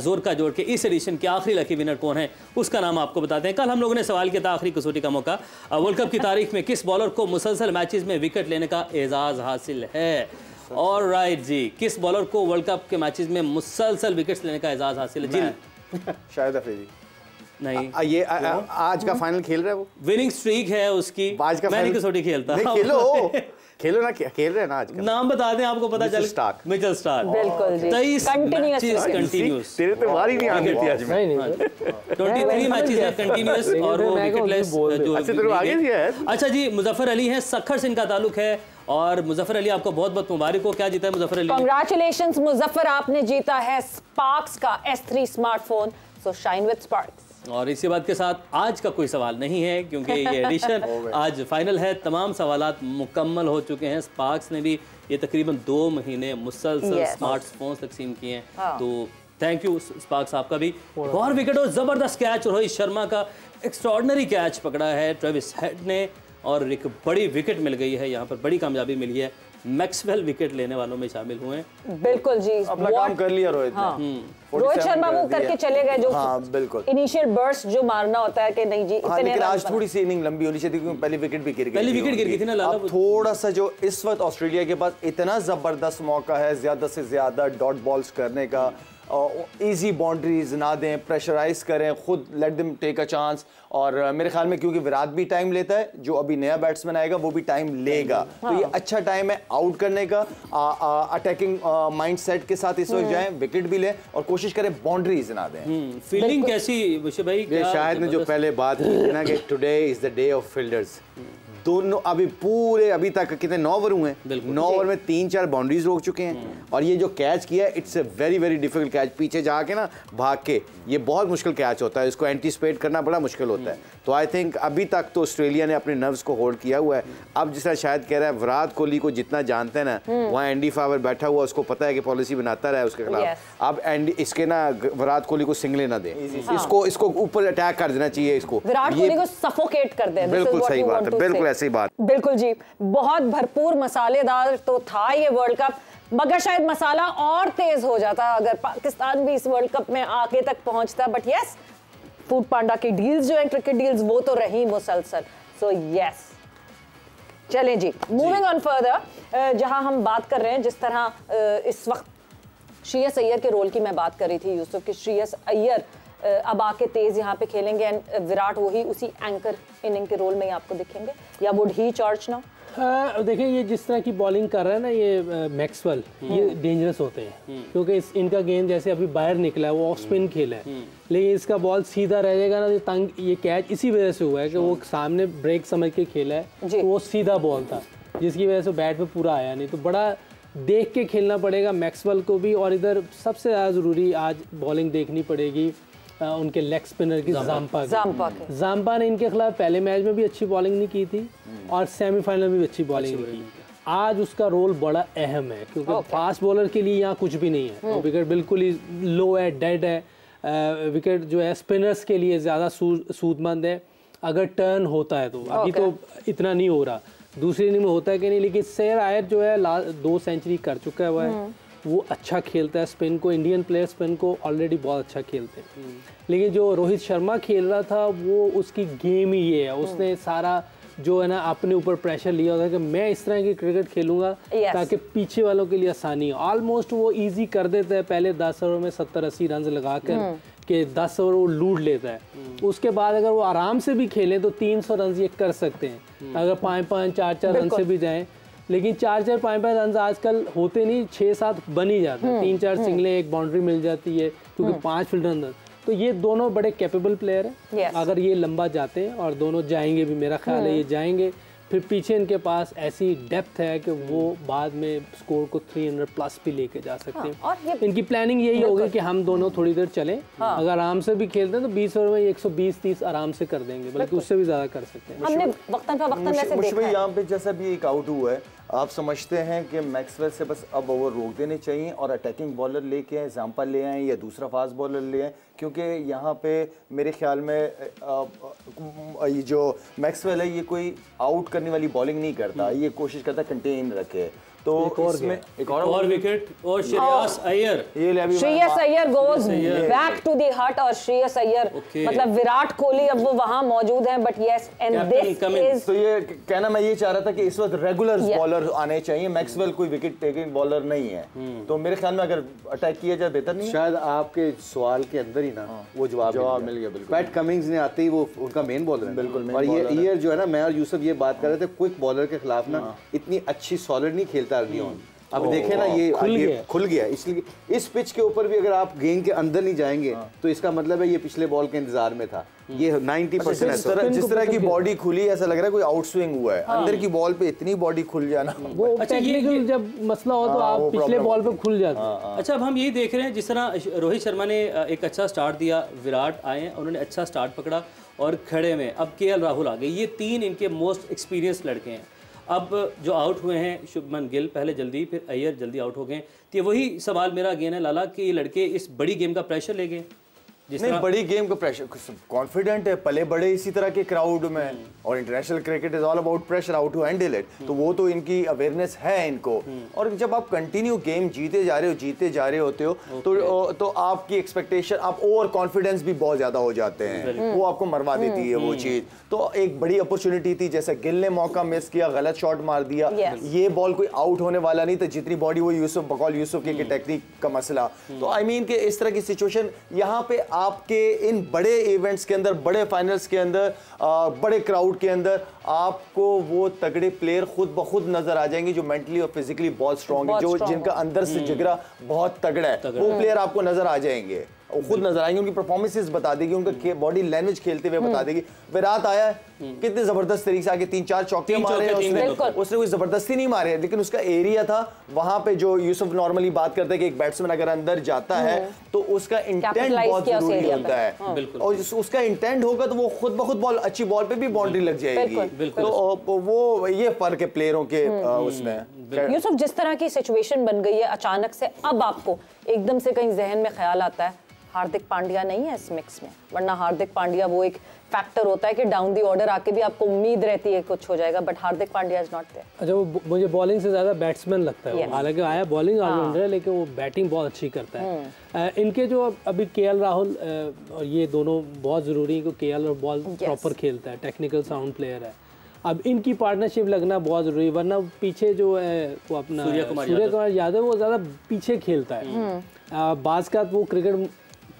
जोर का जोड़ के इस एडिशन के आखिरी लकी विनर कौन है उसका नाम आपको बताते हैं। कल हम लोगों ने सवाल किया था आखिरी कसौटी का मौका, वर्ल्ड कप की तारीख में किस बॉलर को मुसलसल मैचेस में विकेट लेने का एजाज़ हासिल है। और राइट जी, किस बॉलर को वर्ल्ड कप के मैचेस में मुसलसल विकेट्स लेने का एजाज़ हासिल है जी? शायद अफरीदी नहीं, ये आज का फाइनल खेल रहा है वो, विनिंग स्ट्रीक है उसकी। आज का मैं नहीं फाइनल कसौटी खेलता। नहीं, खेलो खेलो ना, खेल रहे हैं ना आज का। नाम बता दें, आपको पता चल। मिचेल स्टार्क, बिल्कुल जी। 23 मैचेस कंटिन्यूस, तेरे तो बारी नहीं आनी थी आज में। नहीं 23 मैचेस है कंटिन्यूस, और वो विकेटलेस जो अच्छा तेरे आगे भी है। अच्छा जी, मुजफ्फर अली हैं, सखर से इनका ताल्लुक है। और मुजफ्फर अली आपको बहुत बहुत मुबारक हो। क्या जीता है मुजफ्फर अली? कांग्रेचुलेशंस मुजफ्फर, आपने जीता है स्पार्क्स का S3 smartphone, so shine with sparks. और इसी बात के साथ आज का कोई सवाल नहीं है, क्योंकि ये एडिशन आज फाइनल है। तमाम सवालात मुकम्मल हो चुके हैं। स्पार्क्स ने भी ये तकरीबन 2 महीने मुसलसल स्मार्टफोन्स तकसीम किए हैं। तो थैंक यू स्पार्क्स आपका भी। एक और विकेट, और ज़बरदस्त कैच रोहित शर्मा का, एक्स्ट्रॉर्डनरी कैच पकड़ा है ट्रेविस हेड ने, और एक बड़ी विकेट मिल गई है यहाँ पर, बड़ी कामयाबी मिली है। मैक्सवेल विकेट लेने वालों में शामिल हुए हैं। बिल्कुल जी, अपना काम कर लिया रोहित ने। रोहित शर्मा वो करके चले गए जो बिल्कुल इनिशियल बर्स्ट जो मारना होता है कि नहीं जी इतने लेकिन आज थोड़ी सी इनिंग लंबी होनी चाहिए, क्योंकि पहली विकेट भी गिर गई, पहली विकेट गिर गई थी ना लाला। अब थोड़ा सा जो इस वक्त ऑस्ट्रेलिया के पास इतना जबरदस्त मौका है ज्यादा से ज्यादा डॉट बॉल्स करने का, इजी बाउंड्रीज ना दें, प्रेशराइज करें, खुद let them take a chance. और मेरे ख्याल में क्योंकि विराट भी टाइम लेता है, जो अभी नया बैट्समैन आएगा वो भी टाइम लेगा, तो ये अच्छा टाइम है आउट करने का। अटैकिंग माइंडसेट के साथ इस वक्त जाएं, विकेट भी लें और कोशिश करें बाउंड्रीज ना दें। फील्डिंग कैसी विशे भाई? ये शायद ने जो पहले बात की थी ना कि today is the day of fielders, दोनों अभी तक कितने 9 ओवर हुए हैं, 9 ओवर में 3-4 बाउंड्रीज रोक चुके हैं। और ये जो कैच किया है, it's a very very difficult catch, पीछे जाके ना भाग के, ये बहुत मुश्किल कैच होता है, इसको एंटीसिपेट करना बड़ा मुश्किल होता है। तो आई थिंक अभी तक तो ऑस्ट्रेलिया ने अपने नर्व्स को होल्ड किया हुआ है। अब जिस तरह शायद कह रहा है, विराट कोहली को जितना जानते हैं ना, वहाँ एंडी फावर बैठा हुआ, उसको पता है कि पॉलिसी बनाता रहा है उसके खिलाफ। अब एंडी इसके ना विराट कोहली को सिंगले ना दे, इसको ऊपर अटैक कर देना चाहिए, इसको विराट कोहली को सफोकेट कर दे। बिल्कुल सही बात है, बिल्कुल ऐसी बात। बिल्कुल जी, बहुत भरपूर मसालेदार तो था ये वर्ल्ड कप, मगर शायद मसाला और तेज हो जाता अगर पाकिस्तान भी इस वर्ल्ड कप में आगे तक पहुंचता। बट यस, फूड पांडा की डील्स जो है, क्रिकेट डील्स, वो तो रही मुसलसल। सो यस, चलें जी, मूविंग ऑन फर्दर, जहां हम बात कर रहे हैं जिस तरह इस वक्त श्रेयस अय्यर के रोल की मैं बात कर रही थी यूसुफ, कि श्रेयस अय्यर अब आके तेज यहाँ पे खेलेंगे एंड विराट वही उसी एंकर इनिंग के रोल में ही आपको दिखेंगे, या वुड ही चार्ज नाउ? देखिए, ये जिस तरह की बॉलिंग कर रहा है ना ये मैक्सवेल, ये डेंजरस होते हैं क्योंकि इनका गेंद जैसे अभी बाहर निकला है, वो ऑफ स्पिन खेला है, लेकिन इसका बॉल सीधा रह जाएगा ना, तंग ये कैच इसी वजह से हुआ है कि वो सामने ब्रेक समझ के खेला है, तो वो सीधा बॉल था जिसकी वजह से बैट पे पूरा आया नहीं। तो बड़ा देख के खेलना पड़ेगा मैक्सवेल को भी। और इधर सबसे ज़्यादा ज़रूरी आज बॉलिंग देखनी पड़ेगी उनके लेग स्पिनर की जाम्पा ने इनके खिलाफ पहले मैच में भी अच्छी बॉलिंग नहीं की थी और सेमीफाइनल में भी अच्छी बॉलिंग नहीं की। आज उसका रोल बड़ा अहम है क्योंकि फास्ट बॉलर के लिए यहाँ कुछ भी नहीं है, विकेट बिल्कुल ही लो है, डेड है। विकेट जो है स्पिनर्स के लिए ज़्यादा सूदमंद है अगर टर्न होता है तो। अभी तो इतना नहीं हो रहा, दूसरी इनिंग में होता है कि नहीं, लेकिन श्रेयस अय्यर जो है 2 सेंचुरी कर चुका है, वो अच्छा खेलता है स्पिन को। इंडियन प्लेयर स्पिन को ऑलरेडी बहुत अच्छा खेलते हैं, लेकिन जो रोहित शर्मा खेल रहा था वो उसकी गेम ही ये है, उसने सारा जो है ना अपने ऊपर प्रेशर लिया होता है कि मैं इस तरह की क्रिकेट खेलूंगा ताकि पीछे वालों के लिए आसानी हो। ऑलमोस्ट वो इजी कर देता है, पहले 10 ओवर में 70-80 रन लगाकर कि 10 ओवर वो लूट लेता है। उसके बाद अगर वो आराम से भी खेलें तो 300 रन ये कर सकते हैं अगर 5-5, 4-4 रन से भी जाएं। लेकिन 4-4, 5-5 रन आजकल होते नहीं, 6-7 बन ही जाते हैं, 3-4 सिंगलें, एक बाउंड्री मिल जाती है क्योंकि 5 फील्डर रन। तो ये दोनों बड़े कैपेबल प्लेयर हैं। अगर ये लंबा जाते हैं और दोनों जाएंगे भी, मेरा ख्याल है ये जाएंगे, फिर पीछे इनके पास ऐसी डेप्थ है कि वो बाद में स्कोर को 300 प्लस भी लेके जा सकते हैं। इनकी प्लानिंग यही होगी कि हम दोनों थोड़ी देर चलें, अगर आराम से भी खेलते हैं तो 20 ओवर में 120-30 आराम से कर देंगे, बल्कि उससे भी ज्यादा कर सकते हैं। हमने वक्तन पे वक्तन वैसे देखा है। यहाँ पे जैसा भी एक आउट हुआ है, आप समझते हैं कि मैक्सवेल से बस अब ओवर रोक देने चाहिए और अटैकिंग बॉलर लेके आए, जाम्पा ले आए या दूसरा फास्ट बॉलर ले आए, क्योंकि यहाँ पे मेरे ख्याल में ये जो मैक्सवेल है ये कोई आउट करने वाली बॉलिंग नहीं करता, ये कोशिश करता कंटेन रखे। तो इसमें एक और विकेट और Shreyas Iyer, Shreyas Iyer goes back to the hut. और श्रेयस अय्यर मतलब विराट कोहली अब वो वहां मौजूद हैं, but yes and this is, तो ये कहना मैं ये चाह रहा था कि इस वक्त रेगुलर बॉलर आने चाहिए, मैक्सवेल कोई विकेट टेकिंग बॉलर नहीं है। तो मेरे ख्याल में अगर अटैक किया जाए बेहतर नहीं। शायद आपके सवाल के अंदर ही ना वो जवाब मिल गया। बिल्कुल, पैट कमिंग्स ने आते ही वो उनका मेन बॉलर है। बिल्कुल, और ये ईयर जो है ना, मैं और यूसुफ ये बात कर रहे थे, क्विक बॉलर के खिलाफ ना इतनी अच्छी सॉलिड नहीं खेलता लियोन। अब देखे ना ये खुल गया, इसलिए इस पिच के ऊपर भी अगर आप गेंद के अंदर नहीं जाएंगे तो इसका मतलब है ये पिछले बॉल के इंतजार में था। ये 90% जिस तरह की बॉडी खुली, ऐसा लग रहा है कोई आउट स्विंग हुआ है। अंदर की बॉल पे इतनी बॉडी खुल जाना, वो टेक्निकल जब मसला हो तो आप पिछले बॉल पे खुल जाते हैं। अच्छा, अब हम यही देख रहे हैं जिस तरह रोहित शर्मा ने एक अच्छा स्टार्ट दिया, विराट आए, उन्होंने अच्छा स्टार्ट पकड़ा और खड़े में अब केएल राहुल आ गए। ये 3 इनके मोस्ट एक्सपीरियंस लड़के हैं। अब जो आउट हुए हैं शुभमन गिल पहले जल्दी, फिर अय्यर जल्दी आउट हो गए। तो ये वही सवाल मेरा अगेन है लाला कि ये लड़के इस बड़ी गेम का प्रेशर ले गए। नहीं, बड़ी गेम का प्रेशर, कॉन्फिडेंट है, पले बड़े इसी तरह के क्राउड में, और international cricket is all about pressure, how to handle it, तो वो तो इनकी अवेयरनेस है इनको। और जब आप कंटिन्यू गेम जीते जा रहे होते हो तो आपकी एक्सपेक्टेशन, आप ओवर कॉन्फिडेंस भी बहुत ज्यादा हो जाते हैं, वो आपको मरवा देती है वो चीज। तो एक बड़ी अपॉर्चुनिटी थी, जैसे गिल ने मौका मिस किया, गलत शॉट मार दिया, ये बॉल कोई आउट होने वाला नहीं था, जितनी बॉडी वो यूसुफ बकौल यूसुफ की टेक्निक का मसला। तो आई मीन कि इस तरह की सिचुएशन यहाँ पे आपके इन बड़े इवेंट्स के अंदर, बड़े फाइनल्स के अंदर, बड़े क्राउड के अंदर आपको वो तगड़े प्लेयर खुद ब खुद नजर आ जाएंगे जो मेंटली और फिजिकली बहुत स्ट्रांग है, जो जिनका अंदर से जिगरा बहुत तगड़ा है, वो प्लेयर आपको नजर आ जाएंगे, वो खुद नजर आएंगे, उनकी परफॉर्मेंसेस बता देगी, उनका बॉडी लैंग्वेज खेलते हुए बता देगी। विराट आया कितने जबरदस्त तरीके से आगे 3-4 चौके मारे, उसने कोई जबरदस्ती नहीं मारे, लेकिन उसका एरिया था वहां पे, जो यूसुफ नॉर्मली बात करते हैं कि एक बैट्समैन अगर अंदर जाता है तो उसका इंटेंट बहुत जरूरी होता है, और उसका इंटेंट होगा तो वो खुद ब खुद बॉल, अच्छी बॉल पे भी बाउंड्री लग जाएगी। तो वो ये फर्क है प्लेयरों के उसमें। यूसुफ, जिस तरह की सिचुएशन बन गई है अचानक से, अब आपको एकदम से कहीं जहन में ख्याल आता है हार्दिक पांड्या नहीं है इस मिक्स में, वरना हार्दिक पांड्या वो एक फैक्टर होता है कि डाउन दी ऑर्डर आके भी आपको उम्मीद रहती है कुछ हो जाएगा, but Hardik Pandya is not there. अच्छा, वो मुझे बॉलिंग से ज़्यादा बैट्समैन लगता है, हालांकि आया बॉलिंग ऑलराउंडर है, लेकिन वो बैटिंग बहुत अच्छी करता है। इनके जो अभी केएल राहुल और ये दोनों बहुत ज़रूरी है, क्योंकि केएल और बॉल प्रॉपर खेलता है, टेक्निकल साउंड प्लेयर है, अब इनकी पार्टनरशिप लगना बहुत ज़रूरी है, वरना पीछे जो है वो अपना सूर्य कुमार यादव वो ज़्यादा पीछे खेलता है, बाज़ का वो क्रिकेट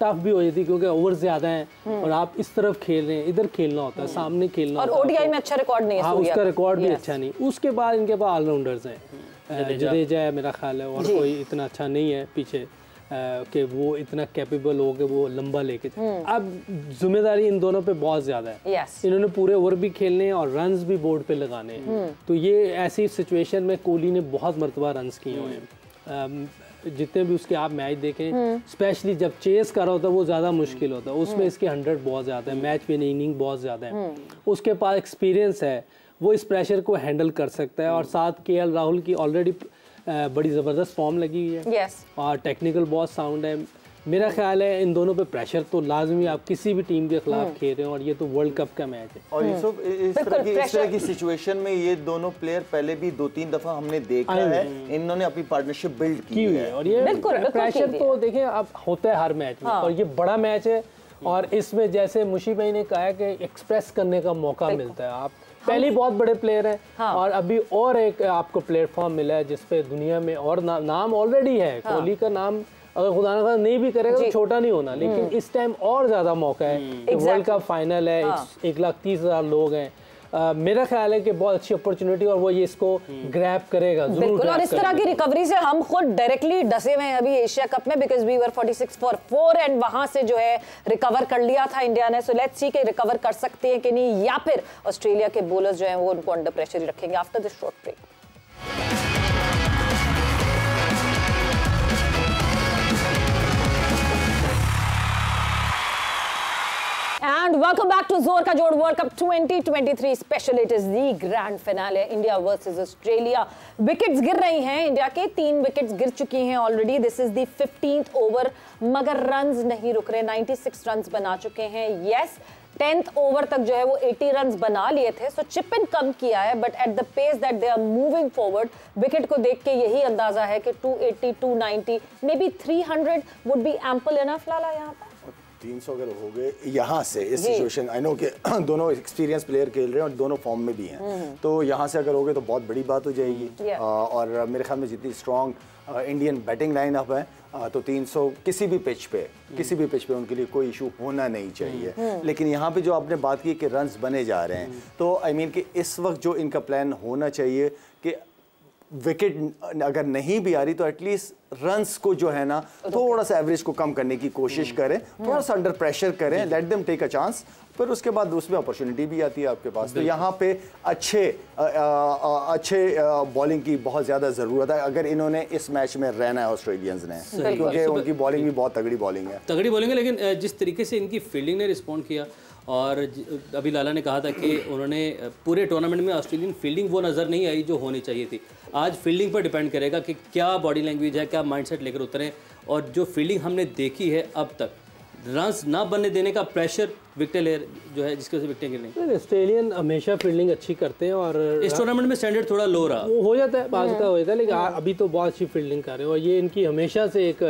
टफ भी हो जाती है क्योंकि ओवर ज़्यादा हैं और आप इस तरफ खेल रहे हैं, इधर खेलना होता है, सामने खेलना और ओडीआई में अच्छा रिकॉर्ड नहीं है, हाँ उसका रिकॉर्ड भी अच्छा नहीं। उसके बाद इनके पास ऑलराउंडर्स हैं, जडेजा है मेरा ख्याल है, और कोई इतना अच्छा नहीं है पीछे कि वो इतना कैपेबल हो कि वो लंबा लेके जाए। अब जिम्मेदारी इन दोनों पे बहुत ज़्यादा है, इन्होंने पूरे ओवर भी खेलने हैं और रन्स भी बोर्ड पे लगाने हैं, तो ये ऐसी सिचुएशन में कोहली ने बहुत मरतबा रन्स किए हुए हैं। जितने भी उसके आप मैच देखें, स्पेशली जब चेस कर रहा होता है वो ज़्यादा मुश्किल होता है, उसमें इसके 100 बहुत ज़्यादा है, मैच विनिंग इनिंग बहुत ज़्यादा है, उसके पास एक्सपीरियंस है, वो इस प्रेशर को हैंडल कर सकता है। और साथ केएल राहुल की ऑलरेडी बड़ी ज़बरदस्त फॉर्म लगी हुई है और टेक्निकल बहुत साउंड है। मेरा ख्याल है इन दोनों पे प्रेशर तो लाजमी, आप किसी भी टीम के खिलाफ खेल रहे हैं और ये तो वर्ल्ड कप का मैच है। और इस तरह की सिचुएशन में ये दोनों प्लेयर पहले भी 2-3 दफा हमने देखा है, इन्होंने अपनी पार्टनरशिप बिल्ड की है। और ये प्रेशर तो देखें अब होता है हर मैच में, और ये बड़ा मैच है और इसमें जैसे मुशी भाई ने कहा है कि एक्सप्रेस करने का मौका मिलता है। आप पहले बहुत बड़े प्लेयर हैं और अभी और एक आपको प्लेटफॉर्म मिला है जिसपे दुनिया में और नाम ऑलरेडी है, कोहली का नाम अगर खुदा ना नहीं भी करेगा तो छोटा नहीं होना, लेकिन इस टाइम और ज्यादा मौका है। वर्ल्ड कप फाइनल है, 1,30,000 लोग हैं, मेरा ख्याल है कि बहुत अच्छी अपॉर्चुनिटी और वो ये इसको ग्रैब करेगा जरूर। और इस तरह की रिकवरी से हम खुद डायरेक्टली डसे हुए हैं अभी एशिया कप में, because we were 46 for 4 and वहां से जो है रिकवर कर लिया था इंडिया ने। सो लेट्स सी कि रिकवर कर सकते हैं कि नहीं, या फिर ऑस्ट्रेलिया के बॉलर्स जो हैं वो उनको अंडर प्रेशर ही रखेंगे। After this short break And welcome back to Zor Ka Jod World Cup 2023 special. It is the grand finale, India versus Australia. Wickets गिर रही हैं इंडिया के, 3 विकेट्स गिर चुकी हैं already. This is the 15th over, मगर runs नहीं रुक रहे, 96 रन्स बना चुके हैं। यस, 10th ओवर तक जो है वो 80 रन्स बना लिए थे, सो चिप इन कम किया है, but at the pace that they are moving forward, wicket को देख के यही अंदाजा है कि 280, 290, may be 300 would be ample enough. Lala यहाँ पर 300 अगर हो गए यहाँ से इस सिचुएशन, आई नो कि दोनों एक्सपीरियंस प्लेयर खेल रहे हैं और दोनों फॉर्म में भी हैं, तो यहाँ से अगर हो गए तो बहुत बड़ी बात हो जाएगी। और मेरे ख्याल में जितनी स्ट्रॉन्ग इंडियन बैटिंग लाइनअप है तो 300 किसी भी पिच पे उनके लिए कोई इशू होना नहीं चाहिए। लेकिन यहाँ पे जो आपने बात की कि रन्स बने जा रहे हैं, तो आई मीन कि इस वक्त जो इनका प्लान होना चाहिए कि विकेट अगर नहीं भी आ रही तो एटलीस्ट रन्स को जो है ना थोड़ा सा एवरेज को कम करने की कोशिश करें, थोड़ा सा अंडर प्रेशर करें, let them take a chance, फिर उसके बाद उसमें अपॉर्चुनिटी भी आती है आपके पास। तो यहाँ पे अच्छे बॉलिंग की बहुत ज़्यादा ज़रूरत है अगर इन्होंने इस मैच में रहना है ऑस्ट्रेलियंस ने, क्योंकि उनकी बॉलिंग भी बहुत तगड़ी बॉलिंग है। लेकिन जिस तरीके से इनकी फील्डिंग ने रिस्पॉन्ड किया, और अभी लाला ने कहा था कि उन्होंने पूरे टूर्नामेंट में ऑस्ट्रेलियन फील्डिंग वो नज़र नहीं आई जो होनी चाहिए थी। आज फील्डिंग पर डिपेंड करेगा कि क्या बॉडी लैंग्वेज है, क्या माइंडसेट लेकर उतरें, और जो फील्डिंग हमने देखी है अब तक रन्स ना बनने देने का प्रेशर विकेट लेयर जो है जिसकी वजह से विकेटें गिर रही? ऑस्ट्रेलियन हमेशा फील्डिंग अच्छी करते हैं और इस टूर्नामेंट में स्टैंडर्ड थोड़ा लो रहा, वो हो जाता है बाज़ का हो जाता है, लेकिन अभी तो बहुत अच्छी फील्डिंग कर रहे हैं और ये इनकी हमेशा से एक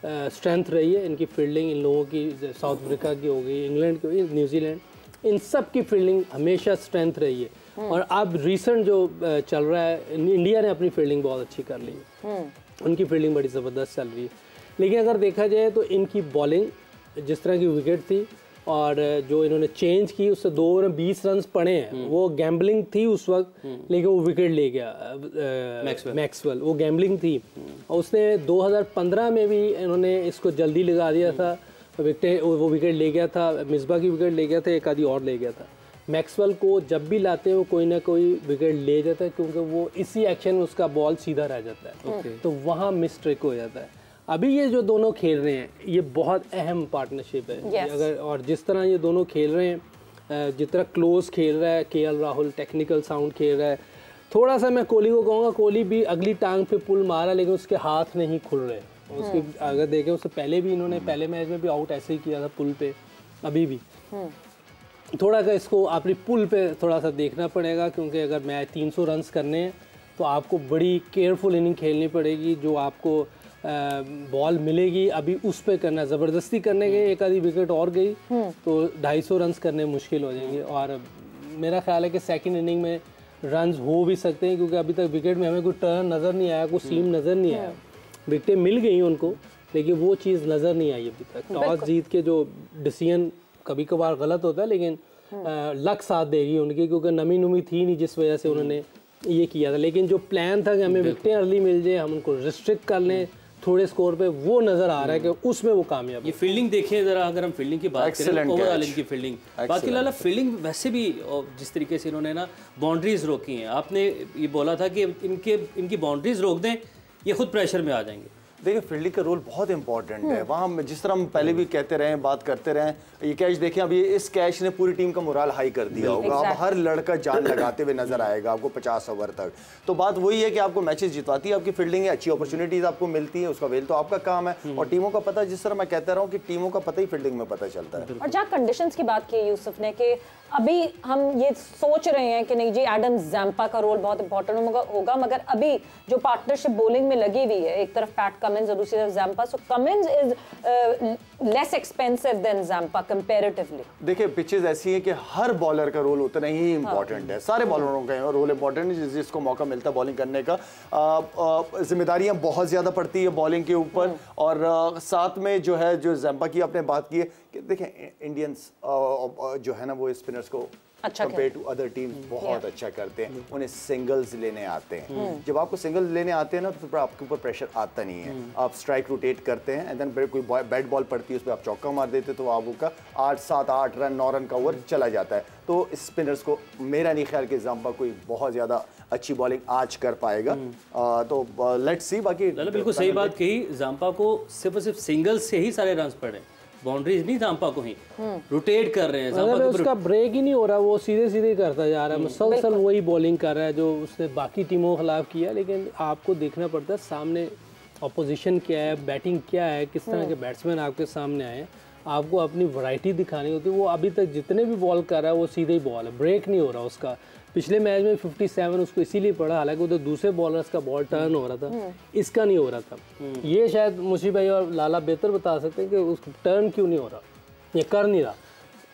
स्ट्रेंथ रही है इनकी फील्डिंग। इन लोगों की साउथ अफ्रीका की हो गई, इंग्लैंड की हो गई, न्यूजीलैंड, इन सब की फील्डिंग हमेशा स्ट्रेंथ रही है। और अब रिसेंट जो चल रहा है, इंडिया ने अपनी फील्डिंग बहुत अच्छी कर ली है, उनकी फील्डिंग बड़ी ज़बरदस्त चल रही है। लेकिन अगर देखा जाए तो इनकी बॉलिंग जिस तरह की विकेट थी और जो इन्होंने चेंज की उससे 2 ओवर में 20 रन पड़े हैं, वो गैम्बलिंग थी उस वक्त, लेकिन वो विकेट ले गया मैक्सवेल, वो गैम्बलिंग थी। और उसने 2015 में भी इन्होंने इसको जल्दी लगा दिया था, विकेट वो विकेट ले गया था, मिसबा की विकेट ले गया था, एक आधी और ले गया था। मैक्सवेल को जब भी लाते हैं वो कोई ना कोई विकेट ले जाता है क्योंकि वो इसी एक्शन में उसका बॉल सीधा रह जाता है, तो वहाँ मिस ट्रिक हो जाता है। अभी ये जो दोनों खेल रहे हैं ये बहुत अहम पार्टनरशिप है। yes. अगर और जिस तरह ये दोनों खेल रहे हैं, जिस तरह क्लोज खेल रहा है केएल राहुल, टेक्निकल साउंड खेल रहा है, थोड़ा सा मैं कोहली को कहूँगा, कोहली भी अगली टांग पे पुल मारा लेकिन उसके हाथ नहीं खुल रहे। उसके अगर देखें उससे पहले भी इन्होंने पहले मैच में भी आउट ऐसे ही किया था पुल पे, अभी भी थोड़ा सा इसको अपनी पुल पे थोड़ा सा देखना पड़ेगा क्योंकि अगर मैच 300 रन्स करने हैं तो आपको बड़ी केयरफुल इनिंग खेलनी पड़ेगी। जो आपको बॉल मिलेगी अभी उस पे करना, ज़बरदस्ती करने गए एक आधी विकेट और गई तो 250 रन्स करने मुश्किल हो जाएंगे। और मेरा ख्याल है कि सेकंड इनिंग में रन्स हो भी सकते हैं क्योंकि अभी तक विकेट में हमें कोई टर्न नज़र नहीं आया, कोई सीम नज़र नहीं आया। विकेटें मिल गई उनको लेकिन वो चीज़ नज़र नहीं आई अभी तक। टॉस जीत के जो डिसीजन कभी कभार गलत होता है लेकिन लक साथ देगी उनकी, क्योंकि नमी नुमी थी नहीं जिस वजह से उन्होंने ये किया था। लेकिन जो प्लान था कि हमें विकेटें अर्ली मिल जाए, हम उनको रिस्ट्रिक्ट कर लें थोड़े स्कोर पे, वो नजर आ रहा है कि उसमें वो कामयाब। ये फील्डिंग देखें जरा, अगर हम फील्डिंग की बात करें, ओवरऑल इनकी फील्डिंग, बाकी लाला फील्डिंग वैसे भी जिस तरीके से इन्होंने ना बाउंड्रीज रोकी हैं, आपने ये बोला था कि इनकी बाउंड्रीज रोक दें ये खुद प्रेशर में आ जाएंगे। देखिए फील्डिंग का रोल बहुत इंपॉर्टेंट है वहाँ, जिस तरह हम पहले भी कहते रहे बात करते रहे। ये कैच देखें, अब ये इस कैच ने पूरी टीम का मोराल हाई कर दिया होगा। अब हर लड़का जान लगाते हुए नजर आएगा आपको 50 ओवर तक। तो बात वही है कि आपको मैचेस जितवाती है आपकी फील्डिंग है, अच्छी अपॉर्चुनिटीज आपको मिलती है, उसका वेल तो आपका काम है। और टीमों का पता, जिस तरह मैं कहता रहा हूँ कि टीमों का पता ही फील्डिंग में पता चलता है। और जहाँ कंडीशंस की बात की यूसुफ ने कि अभी हम ये सोच रहे हैं कि नहीं जी एडम ज़ैम्पा का रोल बहुत इंपॉर्टेंट होगा, मगर अभी जो पार्टनरशिप बॉलिंग में लगी हुई है, एक तरफ पैट कमिंस और दूसरी तरफ Zampa, so Cummins is less expensive than Zampa comparatively. देखिए पिचेस ऐसी है कि हर बॉलर का रोल उतना ही इंपॉर्टेंट है, सारे बॉलरों का रोल इंपॉर्टेंट है। जिसको मौका मिलता है बॉलिंग करने का, जिम्मेदारियां बहुत ज़्यादा पड़ती है बॉलिंग के ऊपर। और साथ में जो है, जो ज़ैम्पा की आपने बात की है कि देखें इंडियंस जो है ना वो स्पिनर्स को कंपेयर टू अदर टीम्स बहुत अच्छा करते हैं। उन्हें सिंगल्स लेने आते हैं। जब आपको सिंगल्स लेने आते हैं ना तो फिर आपके ऊपर प्रेशर आता नहीं है। आप स्ट्राइक रोटेट करते हैं एंड देन कोई बैट बॉल पड़ती है उस पर आप चौका मार देते तो आपका 8, 7, 8 रन 9 रन का ओवर चला जाता है। तो स्पिनर्स को मेरा नहीं ख्याल कि ज़ैम्पा कोई बहुत ज़्यादा अच्छी बॉलिंग आज कर पाएगा। तो लेट्स सी। बाकी बिल्कुल सही बात कही, ज़ैम्पा को सिर्फ सिंगल्स से ही सारे रन पड़े, बाउंड्रीज नहीं ज़ैम्पा को ही रोटेट कर रहे हैं। ज़ैम्पा उसका ब्रेक ही नहीं हो रहा, वो सीधे सीधे करता जा रहा है, मुसलसल वही बॉलिंग कर रहा है जो उसने बाकी टीमों के खिलाफ किया। लेकिन आपको देखना पड़ता है सामने अपोजिशन क्या है, बैटिंग क्या है, किस तरह के बैट्समैन आपके सामने आए, आपको अपनी वैरायटी दिखानी होती है। वो अभी तक जितने भी बॉल कर रहा है वो सीधे ही बॉल है, ब्रेक नहीं हो रहा उसका। पिछले मैच में 57 उसको इसीलिए पड़ा, हालांकि उधर दूसरे बॉलर्स का बॉल टर्न हो रहा था, इसका नहीं हो रहा था। ये शायद मुशी भाई और लाला बेहतर बता सकते हैं कि उसको टर्न क्यों नहीं हो रहा, ये कर नहीं रहा।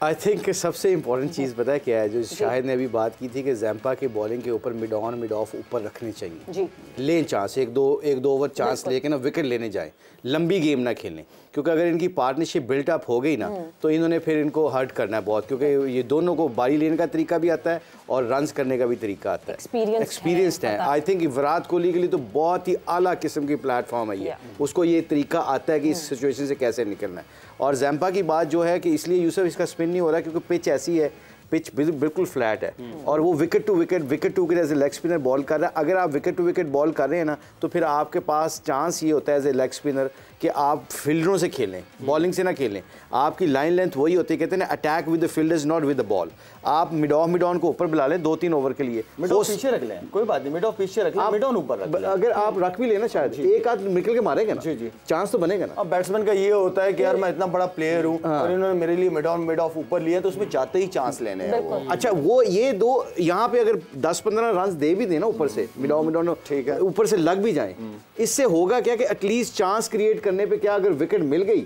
आई थिंक सबसे इंपॉर्टेंट चीज़ पता है क्या है, जो शाहिद ने अभी बात की थी कि ज़ैम्पा के बॉलिंग के ऊपर मिड ऑन मिड ऑफ ऊपर रखने चाहिए, लें चांस, एक दो ओवर चांस लेके ना विकेट लेने जाए, लंबी गेम ना खेलें। क्योंकि अगर इनकी पार्टनरशिप बिल्टअप हो गई ना तो इन्होंने फिर इनको हर्ट करना है बहुत, क्योंकि ये दोनों को बारी लेने का तरीका भी आता है और रन्स करने का भी तरीका आता है, एक्सपीरियंस्ड है। आई थिंक विराट कोहली के लिए तो बहुत ही आला किस्म की प्लेटफॉर्म है ये, उसको ये तरीका आता है कि इस सिचुएशन से कैसे निकलना है। और ज़ैम्पा की बात जो है कि इसलिए यूसुफ इसका स्पिन नहीं हो रहा क्योंकि पिच ऐसी है, पिच बिल्कुल फ्लैट है और वो wicket to wicket as a leg spinner ball कर रहा है। अगर आप विकेट टू विकेट बॉल कर रहे हैं ना तो फिर आपके पास चांस ये होता है एज ए लेग स्पिनर कि आप फील्डरों से खेलें, बॉलिंग से ना खेलें। आपकी लाइन लेंथ वही होती है, कहते हैं ना attack with the fielders not with the ball. आप मिड ऑन को ऊपर बुला लें 2-3 ओवर के लिए, मिड ऑफ पीछे रख लें, कोई बात नहीं, मिड ऑफ पीछे रख लें, मिड ऑन ऊपर रख लें। अगर आप रख भी लेना शायद एक आध निकल के मारेंगे ना, जी चांस तो बनेगा ना। अब बैट्समैन का ये होता है कि यार मैं इतना बड़ा प्लेयर हूँ और इन्होंने मेरे लिए मिड ऑन मिड ऑफ ऊपर लिया, तो उसमें जाते ही चांस लेने हैं वो। अच्छा वो ये दो यहाँ पे अगर 10-15 रन दे भी देना ऊपर से मिड ऑन ठीक है, ऊपर से लग भी जाए, इससे होगा क्या कि एटलीस्ट चांस क्रिएट करने पे क्या, अगर विकेट मिल गई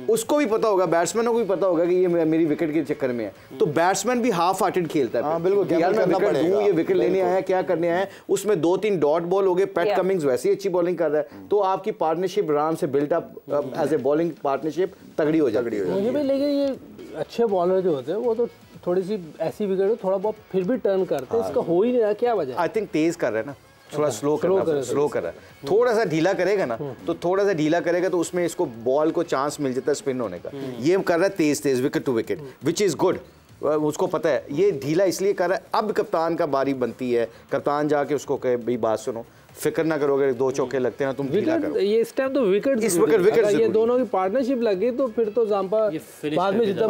उसको भी पता होगा, बैट्समैन को भी पता होगा कि ये मेरी विकेट के चक्कर में है, तो बैट्समैन भी हाफ हार्टेड खेलता है। बिल्कुल, यार मैं विकेट दूं, ये विकेट लेने आया, क्या करने आया है। उसमें 2-3 डॉट बॉल हो गए, पैट कमिंग्स वैसे ही अच्छी बॉलिंग कर रहा है, तो आपकी पार्टनरशिप आराम से built up as a bowling partnership तगड़ी हो जाती है। मुझे भी लेकिन ये अच्छे बॉलर जो होते हैं वो तो थोड़ी सी ऐसी विकेट हो थोड़ा बहुत फिर भी टर्न करते हैं, इसका हो ही नहीं रहा, क्या वजह? आई थिंक तेज कर रहा है ना, थोड़ा स्लो कर रहा है, थोड़ा सा ढीला करेगा ना, तो थोड़ा सा ढीला करेगा तो उसमें इसको बॉल को चांस मिल जाता है स्पिन होने का। ये कर रहा है तेज wicket to wicket, which is good, उसको पता है। ये ढीला इसलिए कर रहा है, अब कप्तान का बारी बनती है, कप्तान जाके उसको कहे भाई बात सुनो, फिक्र ना करोगे 2 चौके लगते हैं ना, तुम ढीला करो। ये इस टाइम तो विकेट, इस विकेट ये दोनों की पार्टनरशिप लगी तो फिर तो जांपा बाद में जितना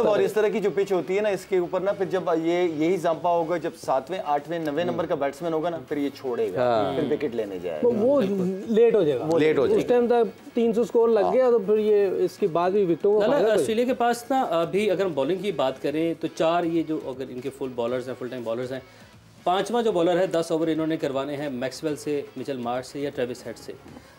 और इस तरह की जो पिच होती है ना, इसके ऊपर ना फिर जब यही जांपा होगा, जब 7वें 8वें 9वें नंबर का बैट्समैन होगा ना, फिर ये छोड़ेगा, फिर विकेट लेने जाएगा, वो लेट हो जाएगा, उस टाइम तक 300 स्कोर लग गया तो फिर ये इसके बाद भी विकेटों को। ऑस्ट्रेलिया के पास ना अभी अगर हम बॉलिंग की बात करें तो 4 ये जो अगर इनके फुल बॉलर्स हैं, फुल टाइम बॉलर्स हैं, 5वां जो बॉलर है 10 ओवर इन्होंने करवाने हैं मैक्सवेल से, मिचेल मार्श से या ट्रेविस हेड से।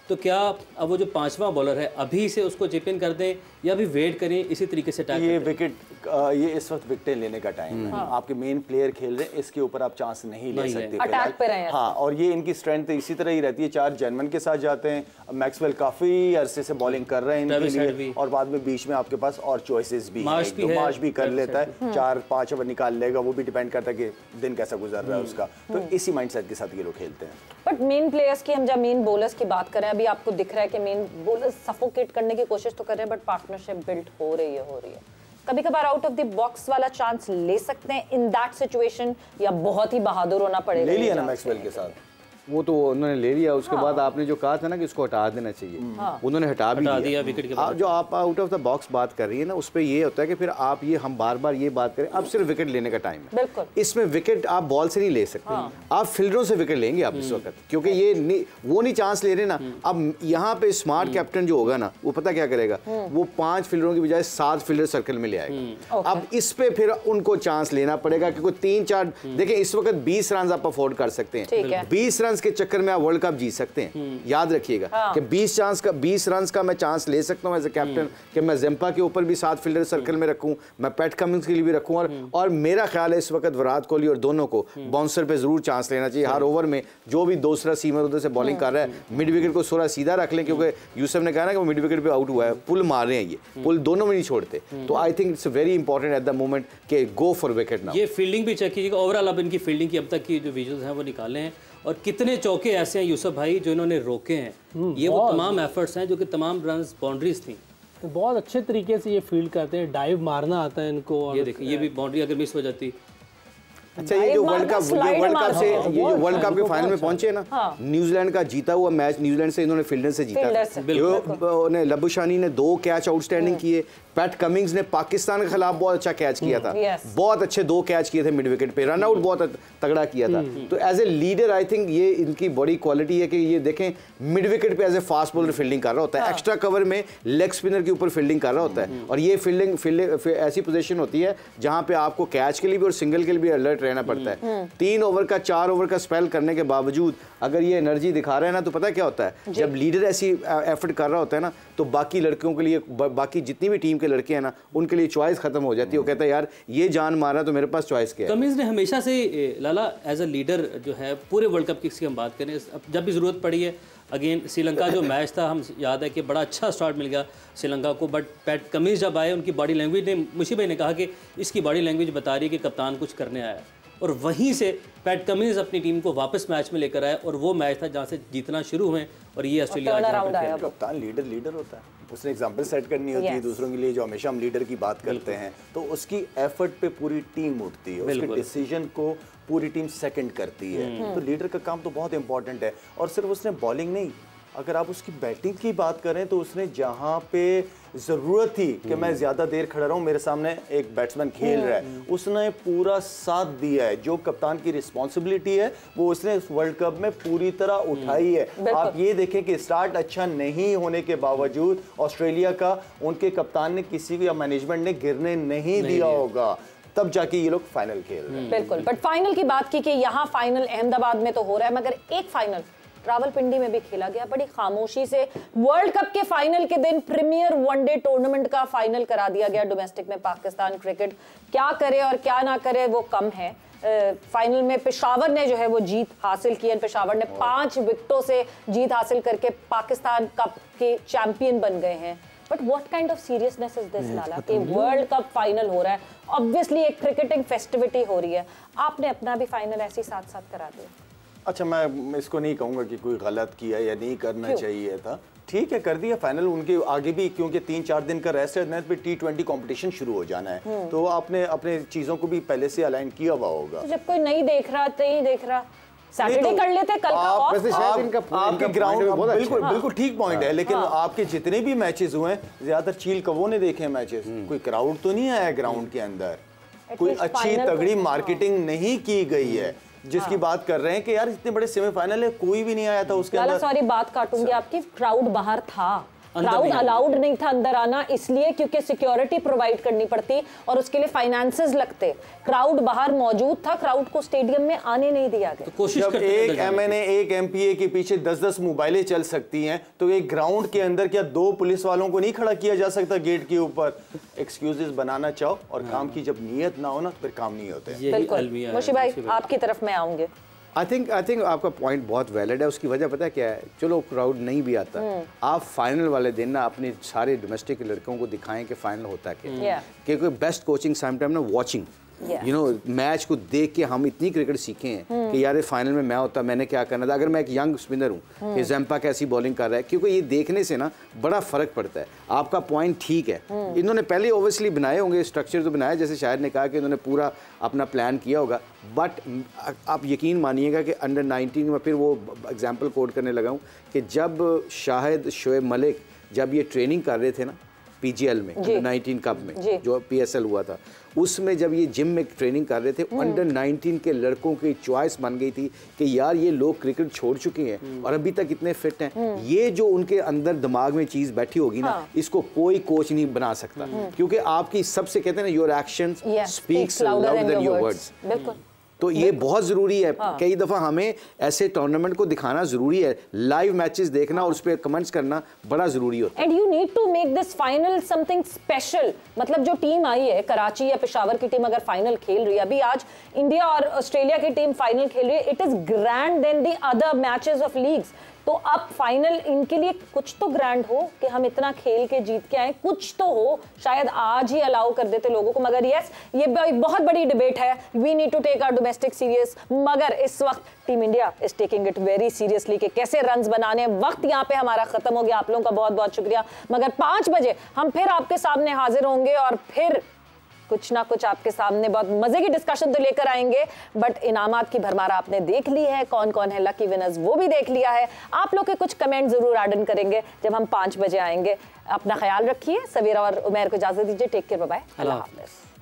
तो क्या अब वो जो 5वां बॉलर है अभी से उसको चिप इन कर दें या अभी वेट करें, इसी तरीके से अटैक? ये विकेट ये इस वक्त विकेटें लेने का टाइम है। आपके मेन प्लेयर खेल रहे हैं, इसके ऊपर आप चांस नहीं ले सकते अटैक पे रहे हैं। हाँ, और ये इनकी स्ट्रेंथ इसी तरह ही रहती है। 4 जर्मन के साथ जाते हैं, मैक्सवेल काफी अरसे से बॉलिंग कर रहे हैं इनके लिए, और बाद में बीच में आपके पास और चॉइसेस भी हैं, मार्श भी कर लेता है, 4-5 ओवर निकाल लेगा, वो भी डिपेंड करता है कि दिन कैसा गुजर रहा है उसका। तो इसी माइंडसेट के साथ ये लोग खेलते हैं। बट मेन प्लेयर्स की, हम जब मेन बॉलर्स की बात करें, अभी आपको दिख रहा है कि मेन बॉलर्स सफोकेट करने की कोशिश तो कर रहे हैं, बट पार्टनरशिप बिल्ड हो रही है। कभी कभार आउट ऑफ द बॉक्स वाला चांस ले सकते हैं इन दैट सिचुएशन, या बहुत ही बहादुर होना पड़ेगा? ले लिया ना मैक्सवेल के साथ, वो तो उन्होंने ले लिया। उसके बाद आपने जो कहा था ना कि इसको हटा देना चाहिए, उन्होंने हटा भी दिया विकेट के बाद। जो आप आउट ऑफ द बॉक्स बात कर रही है ना, उस पर ये होता है कि फिर आप ये हम बार बार ये बात करें, अब सिर्फ विकेट लेने का टाइम है। बिल्कुल, इसमें विकेट आप बॉल से नहीं ले सकते, आप फील्डरों से विकेट लेंगे आप इस वक्त, क्योंकि ये वो नहीं चांस ले रहे ना। अब यहाँ पे स्मार्ट कैप्टन जो होगा ना, वो पता क्या करेगा, वो 5 फील्डरों की बजाय 7 फील्डर सर्कल में ले आएगा। अब इस पे फिर उनको चांस लेना पड़ेगा, क्योंकि 3-4 देखिए इस वक्त 20 रन आप अफोर्ड कर सकते हैं। 20 रन के चक्कर में आप वर्ल्ड कप जीत सकते हैं। याद रखिएगा कि 20 रन का मैं चांस ले सकता हूं एज ए कैप्टन, कि मैं जेम्पा के ऊपर भी 7 फील्डर सर्कल में रखूं, मैं पैट कमिंस के लिए भी रखूं, और मेरा ख्याल है इस वक्त विराट कोहली और दोनों को बाउंसर पे जरूर चांस लेना चाहिए। हर ओवर में जो भी दूसरा सीमर उधर से बॉलिंग कर रहा है, मिड विकेट को थोड़ा सीधा रख लें, क्योंकि यूसुफ ने कहा ना कि वो मिड विकेट पे आउट हुआ है, पुल मार रहे हैं, ये पुल दोनों में नहीं छोड़ते। तो I think it's very important at the moment कि गो फॉर विकेट नाउ। ये फील्डिंग भी चेक कीजिएगा ओवरऑल, अब इनकी फील्डिंग की अब तक की जो विजुअल्स हैं वो निकाले हैं, और कितने चौके ऐसे हैं यूसुफ भाई जो इन्होंने रोके हैं। ये वो तमाम एफर्ट्स हैं जो कि तमाम रन्स बाउंड्रीज थी, बहुत अच्छे तरीके से ये फील्ड करते हैं, डाइव मारना आता है इनको। ये देखिए, ये भी बाउंड्री अगर मिस हो जाती। अच्छा, ये जो वर्ल्ड कप से ये जो वर्ल्ड कप के फाइनल में पहुंचे ना, न्यूजीलैंड का जीता हुआ मैच, न्यूजीलैंड से इन्होंने फील्डर से जीता। लबुशानी ने 2 कैच आउटस्टैंडिंग किए, पैट कमिंग्स ने पाकिस्तान के खिलाफ बहुत अच्छा कैच किया था, बहुत अच्छे 2 कैच किए थे मिड विकेट पे, रन आउट बहुत तगड़ा किया था। तो as a leader I think ये इनकी बड़ी क्वालिटी है कि ये देखें मिड विकेट पे as a fast bowler fielding कर रहा होता है, एक्स्ट्रा कवर में लेग स्पिनर के ऊपर फील्डिंग कर रहा होता है, और ये फील्डिंग ऐसी पोजीशन होती है जहां पे आपको कैच के लिए भी और सिंगल के लिए भी अलर्ट रहना पड़ता है। 3 ओवर का 4 ओवर का स्पेल करने के बावजूद अगर ये एनर्जी दिखा रहे हैं ना, तो पता क्या होता है, जब लीडर ऐसी एफर्ट कर रहा होता है ना, तो बाकी लड़कियों के लिए, बाकी जितनी भी टीम के लड़के हैं ना, उनके लिए चॉइस खत्म हो जाती है। वो कहता है यार ये जान मारा तो मेरे पास चॉइस क्या है। कमिंस ने हमेशा से लाला एज अ लीडर जो है पूरे वर्ल्ड कप की हम बात करें, जब भी ज़रूरत पड़ी है, अगेन श्रीलंका जो मैच था, हम याद है कि बड़ा अच्छा स्टार्ट मिल गया श्रीलंका को, बट पैट कमिंस जब आए, उनकी बॉडी लैंग्वेज ने, मुशी भाई ने कहा कि इसकी बॉडी लैंग्वेज बता रही है कि कप्तान कुछ करने आया है, और वहीं से पैट कमिंस अपनी टीम को वापस मैच में लेकर आए, और वो मैच था जहां से जीतना शुरू हुए, और ये ऑस्ट्रेलिया। कप्तान लीडर होता है, उसने एग्जांपल सेट करनी होती है दूसरों के लिए। जो हमेशा हम लीडर की बात करते हैं, तो उसकी एफर्ट पे पूरी टीम उठती है, उसके डिसीजन को पूरी टीम सेकंड करती है। तो लीडर का काम तो बहुत इंपॉर्टेंट है, और सिर्फ उसने बॉलिंग नहीं, अगर आप उसकी बैटिंग की बात करें तो उसने जहां पे जरूरत थी कि मैं ज्यादा देर खड़ा रहूं, मेरे सामने एक बैट्समैन खेल रहा है, उसने पूरा साथ दिया है। जो कप्तान की रिस्पॉन्सिबिलिटी है वो उसने इस वर्ल्ड कप में पूरी तरह उठाई है। आप ये देखें कि स्टार्ट अच्छा नहीं होने के बावजूद ऑस्ट्रेलिया का उनके कप्तान ने किसी भी मैनेजमेंट ने गिरने नहीं दिया होगा, तब जाके ये लोग फाइनल खेल रहे हैं। बिल्कुल, बट फाइनल की बात की कि यहाँ फाइनल अहमदाबाद में तो हो रहा है, मगर एक फाइनल रावलपिंडी में भी खेला गया बड़ी खामोशी से। वर्ल्ड कप के फाइनल के दिन प्रीमियर वनडे टूर्नामेंट का फाइनल करा दिया गया डोमेस्टिक में। पाकिस्तान क्रिकेट क्या करे और क्या ना करे वो कम है। फाइनल में पेशावर ने जो है वो जीत हासिल की है। पेशावर ने 5 विकेटों से जीत हासिल करके पाकिस्तान कप के चैंपियन बन गए हैं। But what kind of seriousness is this Lala कि वर्ल्ड कप फाइनल हो रहा है, ऑब्वियसली एक क्रिकेटिंग फेस्टिविटी हो रही है, आपने अपना भी फाइनल ऐसे ही साथ साथ करा दिया। अच्छा, मैं इसको नहीं कहूँगा कि कोई गलत किया या नहीं करना चाहिए था, ठीक है कर दिया फाइनल। उनके आगे भी क्योंकि 3-4 दिन का रेस्ट है, फिर T20 कंपटीशन शुरू हो जाना है, तो आपने अपने चीज़ों को भी पहले से अलाइन किया हुआ होगा। तो जब कोई नहीं देख रहा, नहीं देख रहा, सैटरडे कर लेते, कल का ऑफ। आपके ग्राउंड बिल्कुल ठीक पॉइंट है, लेकिन आपके जितने भी मैचेस हुए हैं ज्यादातर चील कवों ने देखे मैचेस, कोई क्राउड तो नहीं आया ग्राउंड के अंदर, कोई अच्छी तगड़ी मार्केटिंग नहीं की गई है। जिसकी बात कर रहे हैं कि यार इतने बड़े सेमीफाइनल है, कोई भी नहीं आया था उसके अंदर। सॉरी बात काटूंगी आपकी, क्राउड बाहर था, क्राउड अलाउड नहीं था अंदर आना, इसलिए क्योंकि सिक्योरिटी प्रोवाइड करनी पड़ती और उसके लिए फाइनेंसेस लगते। क्राउड बाहर मौजूद था, क्राउड को स्टेडियम में आने नहीं दिया गया। तो कोशिश जब एक MNA एक MPA के पीछे 10-10 मोबाइलें चल सकती हैं, तो एक ग्राउंड के अंदर क्या 2 पुलिस वालों को नहीं खड़ा किया जा सकता गेट के ऊपर? एक्सक्यूजेस बनाना चाहो और काम की जब नीयत ना हो ना, फिर काम नहीं होते। बिल्कुल मुशी भाई, आपकी तरफ मैं आऊंगी। आई थिंक आपका पॉइंट बहुत वैलिड है। उसकी वजह पता है क्या है? चलो क्राउड नहीं भी आता, आप फाइनल वाले दिन ना अपने सारे डोमेस्टिक लड़कों को दिखाएं कि फाइनल होता क्या, क्योंकि बेस्ट कोचिंग समटाइम ना वॉचिंग, यू नो, मैच को देख के हम इतनी क्रिकेट सीखे हैं कि यार फाइनल में मैं होता मैंने क्या करना था। अगर मैं एक यंग स्पिनर हूँ कि जैम्पा कैसी बॉलिंग कर रहा है, क्योंकि ये देखने से ना बड़ा फर्क पड़ता है। आपका पॉइंट ठीक है, इन्होंने पहले ओबियसली बनाए होंगे स्ट्रक्चर, तो बनाया जैसे शायद ने कहा कि इन्होंने पूरा अपना प्लान किया होगा, बट आप यकीन मानिएगा कि अंडर 19 में फिर वो एग्जाम्पल कोट करने लगा हूँ कि जब शाहिद शोएब मलिक जब ये ट्रेनिंग कर रहे थे ना PGL में, अंडर 19 कप में जो PSL हुआ था, उसमें जब ये जिम में ट्रेनिंग कर रहे थे, अंडर 19 के लड़कों की चॉइस बन गई थी कि यार ये लोग क्रिकेट छोड़ चुके हैं और अभी तक इतने फिट हैं। ये जो उनके अंदर दिमाग में चीज बैठी होगी ना, इसको कोई कोच नहीं बना सकता, क्योंकि आपकी सबसे कहते हैं ना, your actions speaks louder than your words. तो ये बहुत ज़रूरी है। कई दफ़ा हमें ऐसे टूर्नामेंट को दिखाना ज़रूरी है, लाइव मैचेस देखना और उस पर कमेंट्स करना बड़ा ज़रूरी होता है। And you need to make this final something special. मतलब जो टीम आई है, कराची या पेशावर की टीम अगर फाइनल खेल रही है, अभी आज इंडिया और ऑस्ट्रेलिया की टीम फाइनल खेल रही है, it is grand then the other matches of leagues. तो अब फाइनल इनके लिए कुछ तो ग्रैंड हो कि हम इतना खेल के जीत के आए, कुछ तो हो। शायद आज ही अलाउ कर देते लोगों को, मगर यस, ये बहुत बड़ी डिबेट है। We need to take our domestic serious, मगर इस वक्त team India is taking it very seriously कि कैसे रन्स बनाने। वक्त यहाँ पे हमारा खत्म हो गया। आप लोगों का बहुत बहुत शुक्रिया, मगर 5 बजे हम फिर आपके सामने हाजिर होंगे और फिर कुछ ना कुछ आपके सामने बहुत मजे की डिस्कशन तो लेकर आएंगे। बट इनामात की भरमार आपने देख ली है, कौन कौन है लकी विनर्स वो भी देख लिया है। आप लोग के कुछ कमेंट जरूर ऐड इन करेंगे जब हम 5 बजे आएंगे। अपना ख्याल रखिए। सवेरा और उमैर को इजाजत दीजिए। टेक केयर, बाय बाय, अल्लाह हाफिज़।